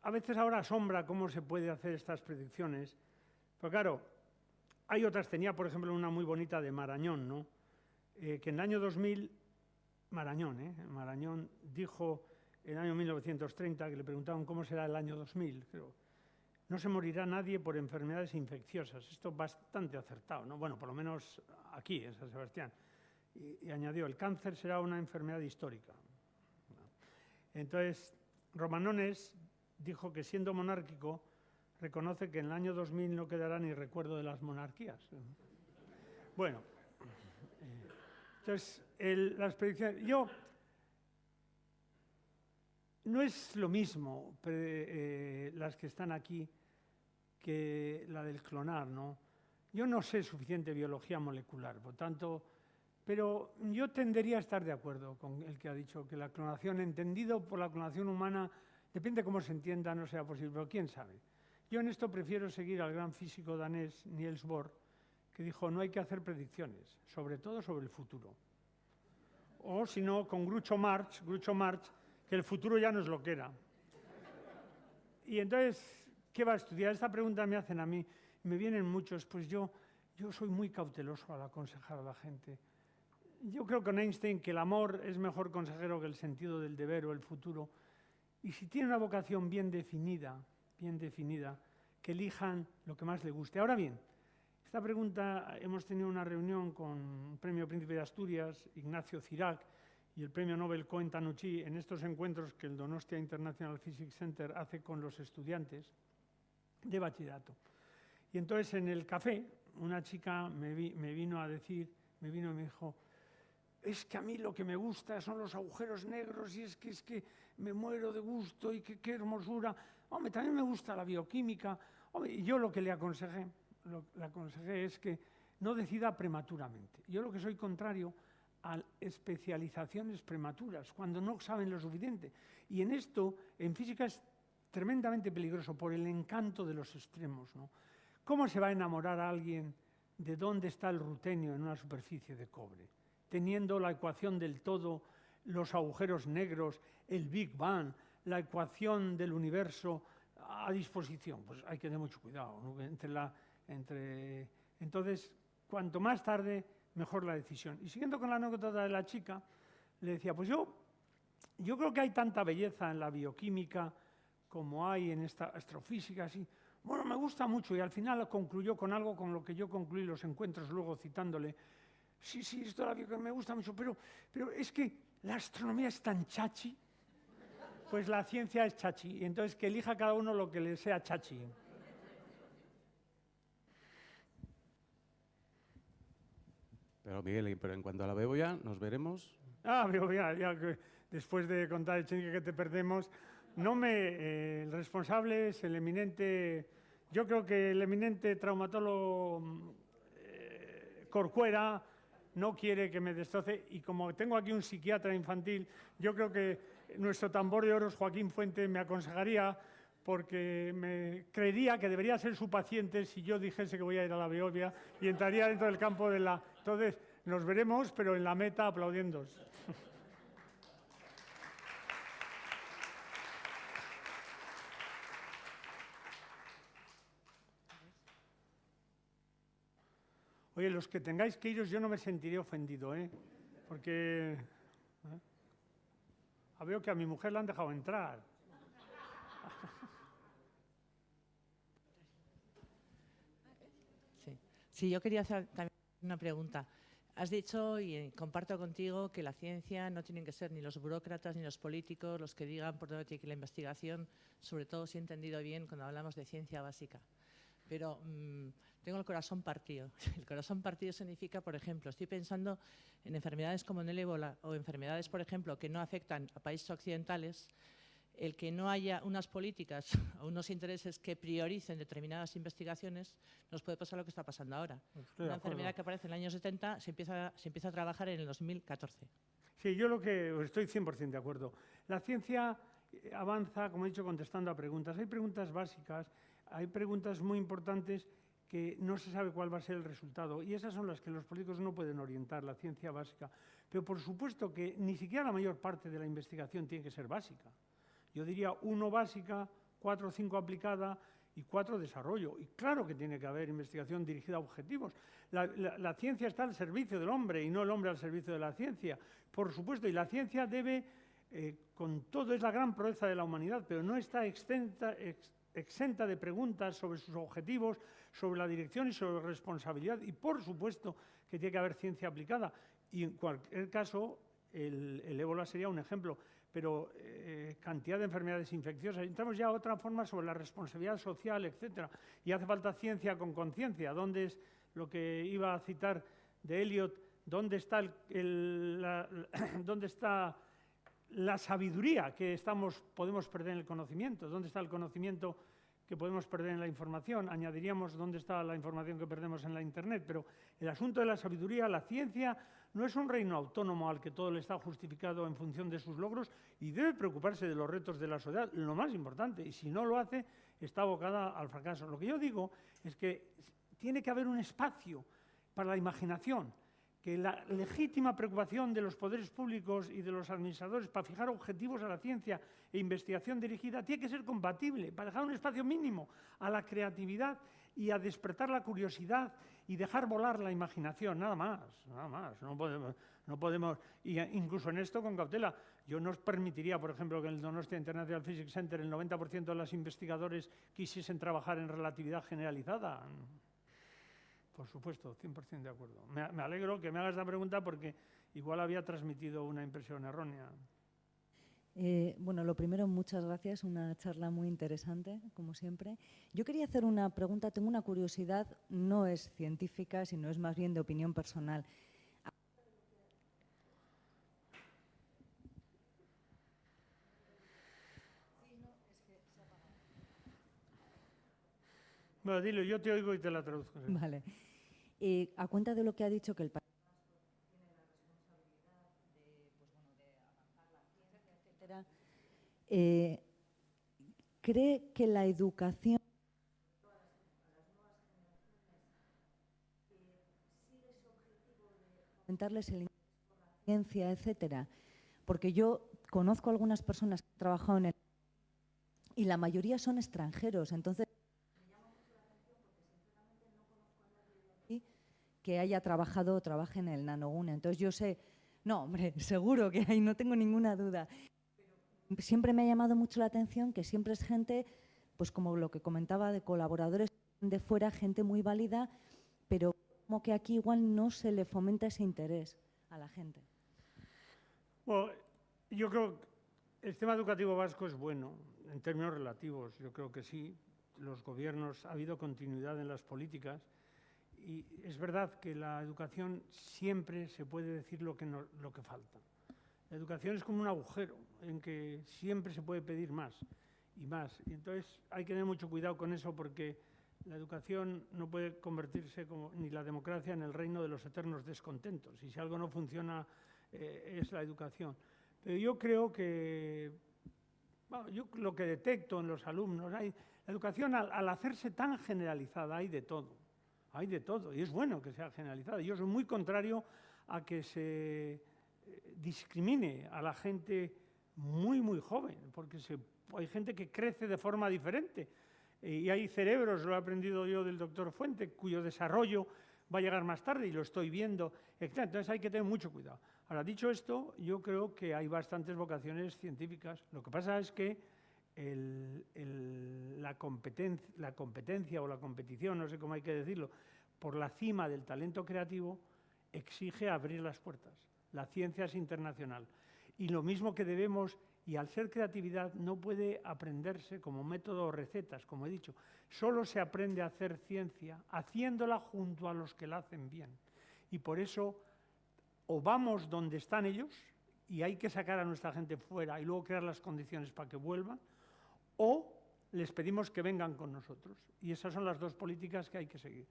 A veces ahora asombra cómo se puede hacer estas predicciones. Pero claro, hay otras. Tenía, por ejemplo, una muy bonita de Marañón, ¿no? Que en el año 2000, Marañón dijo en el año 1930, que le preguntaban cómo será el año 2000, creo. No se morirá nadie por enfermedades infecciosas. Esto es bastante acertado, ¿no? Bueno, por lo menos aquí, en San Sebastián. Y añadió, el cáncer será una enfermedad histórica. Entonces, Romanones dijo que siendo monárquico, reconoce que en el año 2000 no quedará ni recuerdo de las monarquías. Bueno, entonces, las predicciones... No es lo mismo las que están aquí que la del clonar, ¿no? Yo no sé suficiente biología molecular, por tanto, pero yo tendería a estar de acuerdo con el que ha dicho que la clonación, entendido por la clonación humana, depende de cómo se entienda, no sea posible, pero quién sabe. Yo en esto prefiero seguir al gran físico danés Niels Bohr, que dijo no hay que hacer predicciones, sobre todo sobre el futuro. O si no, con Groucho Marx, que el futuro ya no es lo que era. Y entonces, ¿qué va a estudiar? Esta pregunta me hacen a mí, me vienen muchos, pues yo soy muy cauteloso al aconsejar a la gente. Yo creo con Einstein que el amor es mejor consejero que el sentido del deber o el futuro. Y si tiene una vocación bien definida, que elijan lo que más le guste. Ahora bien, esta pregunta, hemos tenido una reunión con el Premio Príncipe de Asturias, Ignacio Cirac, y el Premio Nobel Cohen Tanucci en estos encuentros que el Donostia International Physics Center hace con los estudiantes de bachillerato. Y entonces en el café una chica me vino y me dijo, es que a mí lo que me gusta son los agujeros negros y es que me muero de gusto y qué hermosura. Hombre, también me gusta la bioquímica. Hombre, y yo lo que le aconsejé es que no decida prematuramente. Yo lo que soy contrario a especializaciones prematuras, cuando no saben lo suficiente. Y en esto, en física, es tremendamente peligroso por el encanto de los extremos, ¿no? ¿Cómo se va a enamorar a alguien de dónde está el rutenio en una superficie de cobre? Teniendo la ecuación del todo, los agujeros negros, el Big Bang, la ecuación del universo a disposición. Pues hay que tener mucho cuidado, ¿no? Entonces, cuanto más tarde, mejor la decisión. Y siguiendo con la anécdota de la chica, le decía, pues yo creo que hay tanta belleza en la bioquímica como hay en esta astrofísica, así. Bueno, me gusta mucho, y al final concluyó con algo con lo que yo concluí los encuentros, luego citándole, sí, esto de la bioquímica me gusta mucho, pero es que la astronomía es tan chachi, pues la ciencia es chachi, y entonces que elija cada uno lo que le sea chachi. Pero Miguel, pero en cuanto a la beboya, nos veremos. Pero ya que después de contar el chingue que te perdemos, el responsable es el eminente, yo creo que el eminente traumatólogo Corcuera no quiere que me destroce, y como tengo aquí un psiquiatra infantil, yo creo que nuestro tambor de oros, Joaquín Fuente, me aconsejaría, porque me creería que debería ser su paciente si yo dijese que voy a ir a la bebovia y entraría dentro del campo de la... Entonces, nos veremos, pero en la meta aplaudiendo. Oye, los que tengáis que iros, yo no me sentiré ofendido, porque veo que a mi mujer la han dejado entrar. Sí, yo quería hacer también una pregunta. Has dicho, y comparto contigo, que la ciencia no tienen que ser ni los burócratas ni los políticos los que digan por dónde tiene que ir la investigación, sobre todo si he entendido bien cuando hablamos de ciencia básica. Pero tengo el corazón partido. El corazón partido significa, por ejemplo, estoy pensando en enfermedades como el ébola o enfermedades, por ejemplo, que no afectan a países occidentales. El que no haya unas políticas o unos intereses que prioricen determinadas investigaciones, nos puede pasar lo que está pasando ahora. Una enfermedad que aparece en el año 70 se empieza a trabajar en el 2014. Sí, yo estoy 100% de acuerdo. La ciencia avanza, como he dicho, contestando a preguntas. Hay preguntas básicas, hay preguntas muy importantes que no se sabe cuál va a ser el resultado. Y esas son las que los políticos no pueden orientar, la ciencia básica. Pero por supuesto que ni siquiera la mayor parte de la investigación tiene que ser básica. Yo diría 1 básica, 4 o 5 aplicada y 4 desarrollo. Y claro que tiene que haber investigación dirigida a objetivos. La ciencia está al servicio del hombre y no el hombre al servicio de la ciencia. Por supuesto, y la ciencia debe, con todo, es la gran proeza de la humanidad, pero no está exenta de preguntas sobre sus objetivos, sobre la dirección y sobre responsabilidad. Y por supuesto que tiene que haber ciencia aplicada. Y en cualquier caso, el ébola sería un ejemplo, pero cantidad de enfermedades infecciosas. Entramos ya a otra forma sobre la responsabilidad social, etcétera. Y hace falta ciencia con conciencia. ¿Dónde es lo que iba a citar de Eliot? ¿Dónde está, ¿dónde está la sabiduría que podemos perder en el conocimiento? ¿Dónde está el conocimiento que podemos perder en la información? Añadiríamos dónde está la información que perdemos en la Internet. Pero el asunto de la sabiduría, la ciencia, no es un reino autónomo al que todo le está justificado en función de sus logros y debe preocuparse de los retos de la sociedad, lo más importante. Y si no lo hace, está abocada al fracaso. Lo que yo digo es que tiene que haber un espacio para la imaginación, que la legítima preocupación de los poderes públicos y de los administradores para fijar objetivos a la ciencia e investigación dirigida tiene que ser compatible, para dejar un espacio mínimo a la creatividad y a despertar la curiosidad y dejar volar la imaginación, nada más, nada más. No podemos, y incluso en esto con cautela. Yo no permitiría, por ejemplo, que en el Donostia International Physics Center el 90% de los investigadores quisiesen trabajar en relatividad generalizada. Por supuesto, 100% de acuerdo. Me alegro que me hagas esta pregunta porque igual había transmitido una impresión errónea. Bueno, lo primero, muchas gracias, una charla muy interesante, como siempre. Yo quería hacer una pregunta, tengo una curiosidad, no es científica, sino es más bien de opinión personal. Bueno, dilo, yo te oigo y te la traduzco. ¿Sí? Vale. A cuenta de lo que ha dicho, que el país tiene la responsabilidad de avanzar la ciencia, etcétera, ¿cree que la educación a las nuevas generaciones sigue ese objetivo de fomentarles el interés por la ciencia, etcétera? Porque yo conozco algunas personas que han trabajado en el y la mayoría son extranjeros, entonces que haya trabajado o trabaje en el Nanogune. Entonces yo sé, no, hombre, seguro que hay, no tengo ninguna duda. Pero siempre me ha llamado mucho la atención que siempre es gente, pues como lo que comentaba, de colaboradores de fuera, gente muy válida, pero como que aquí igual no se le fomenta ese interés a la gente. Bueno, yo creo que el sistema educativo vasco es bueno, en términos relativos. Yo creo que sí, los gobiernos, ha habido continuidad en las políticas. Y es verdad que la educación siempre se puede decir lo que falta. La educación es como un agujero en que siempre se puede pedir más y más. Y entonces hay que tener mucho cuidado con eso porque la educación no puede convertirse, ni la democracia, en el reino de los eternos descontentos. Y si algo no funciona es la educación. Pero yo creo que, bueno, yo lo que detecto en los alumnos, la educación al hacerse tan generalizada hay de todo. Hay de todo, y es bueno que sea generalizada. Yo soy muy contrario a que se discrimine a la gente muy, muy joven, porque hay gente que crece de forma diferente. Y hay cerebros, lo he aprendido yo del doctor Fuente, cuyo desarrollo va a llegar más tarde, y lo estoy viendo, etc. Entonces hay que tener mucho cuidado. Ahora, dicho esto, yo creo que hay bastantes vocaciones científicas. Lo que pasa es que la competencia o la competición, no sé cómo hay que decirlo, por la cima del talento creativo exige abrir las puertas. La ciencia es internacional. Y lo mismo que debemos, y al ser creatividad no puede aprenderse como método o recetas, como he dicho. Solo se aprende a hacer ciencia haciéndola junto a los que la hacen bien. Y por eso o vamos donde están ellos, y hay que sacar a nuestra gente fuera y luego crear las condiciones para que vuelvan, o les pedimos que vengan con nosotros. Y esas son las dos políticas que hay que seguir.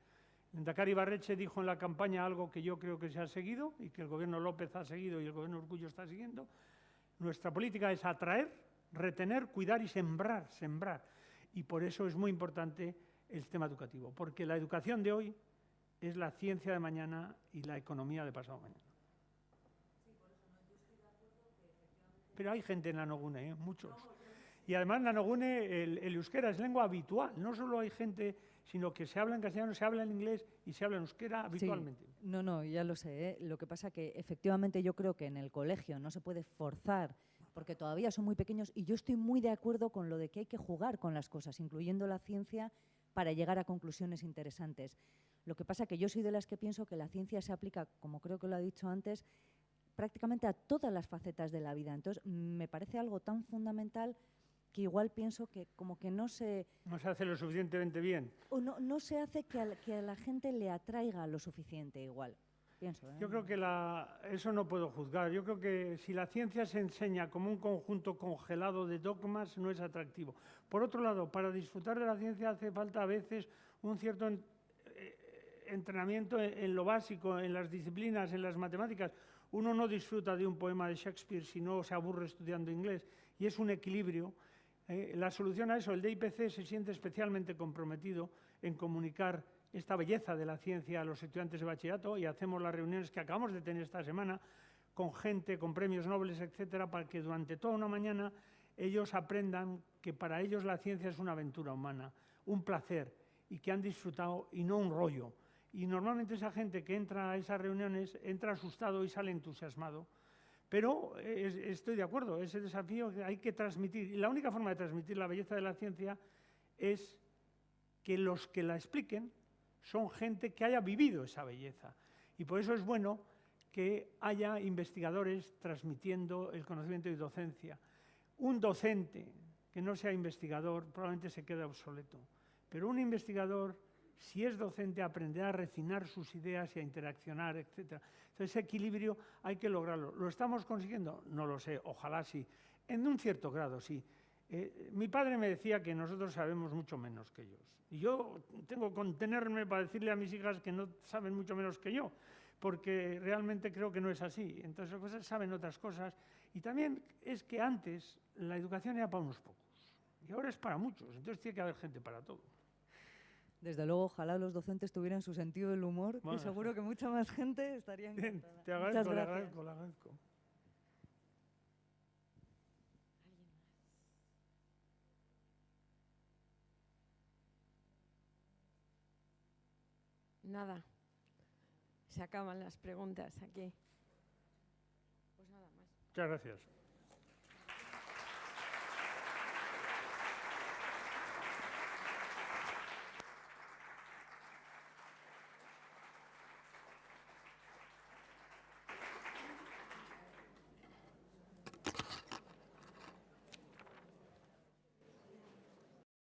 Lehendakari Ibarretxe dijo en la campaña algo que yo creo que se ha seguido y que el gobierno López ha seguido y el gobierno Urkullu está siguiendo. Nuestra política es atraer, retener, cuidar y sembrar. Y por eso es muy importante el sistema educativo, porque la educación de hoy es la ciencia de mañana y la economía de pasado mañana. Pero hay gente en Nanogune, muchos. Y además Nanogune, el euskera es lengua habitual. No solo hay gente, sino que se habla en castellano, se habla en inglés y se habla en euskera habitualmente. Sí, no, ya lo sé, ¿eh? Lo que pasa que efectivamente yo creo que en el colegio no se puede forzar, porque todavía son muy pequeños, y yo estoy muy de acuerdo con lo de que hay que jugar con las cosas, incluyendo la ciencia, para llegar a conclusiones interesantes. Lo que pasa que yo soy de las que pienso que la ciencia se aplica, como creo que lo ha dicho antes, prácticamente a todas las facetas de la vida. Entonces, me parece algo tan fundamental que igual pienso que como que no se... No se hace lo suficientemente bien. O no se hace que a la gente le atraiga lo suficiente igual. Pienso, ¿eh? Yo creo que eso no puedo juzgar. Yo creo que si la ciencia se enseña como un conjunto congelado de dogmas, no es atractivo. Por otro lado, para disfrutar de la ciencia hace falta a veces un cierto entrenamiento en lo básico, en las disciplinas, en las matemáticas. Uno no disfruta de un poema de Shakespeare si no se aburre estudiando inglés, y es un equilibrio. La solución a eso, el DIPC se siente especialmente comprometido en comunicar esta belleza de la ciencia a los estudiantes de bachillerato, y hacemos las reuniones que acabamos de tener esta semana con gente, con premios Nobel, etcétera, para que durante toda una mañana ellos aprendan que para ellos la ciencia es una aventura humana, un placer, y que han disfrutado y no un rollo. Y normalmente esa gente que entra a esas reuniones entra asustado y sale entusiasmado. Pero estoy de acuerdo, ese desafío que hay que transmitir. Y la única forma de transmitir la belleza de la ciencia es que los que la expliquen son gente que haya vivido esa belleza. Y por eso es bueno que haya investigadores transmitiendo el conocimiento y docencia. Un docente que no sea investigador probablemente se quede obsoleto. Pero un investigador, si es docente, aprenderá a refinar sus ideas y a interaccionar, etc. Entonces, ese equilibrio hay que lograrlo. ¿Lo estamos consiguiendo? No lo sé, ojalá sí. En un cierto grado, sí. Mi padre me decía que nosotros sabemos mucho menos que ellos. Y yo tengo que contenerme para decirle a mis hijas que no saben mucho menos que yo, porque realmente creo que no es así. Entonces, pues, saben otras cosas. Y también es que antes la educación era para unos pocos, y ahora es para muchos. Entonces tiene que haber gente para todo. Desde luego, ojalá los docentes tuvieran su sentido del humor, Bueno, y seguro que mucha más gente estaría encantada. Te agradezco, Muchas le gracias. agradezco, le agradezco. Nada. Se acaban las preguntas aquí. Pues nada más. Muchas gracias.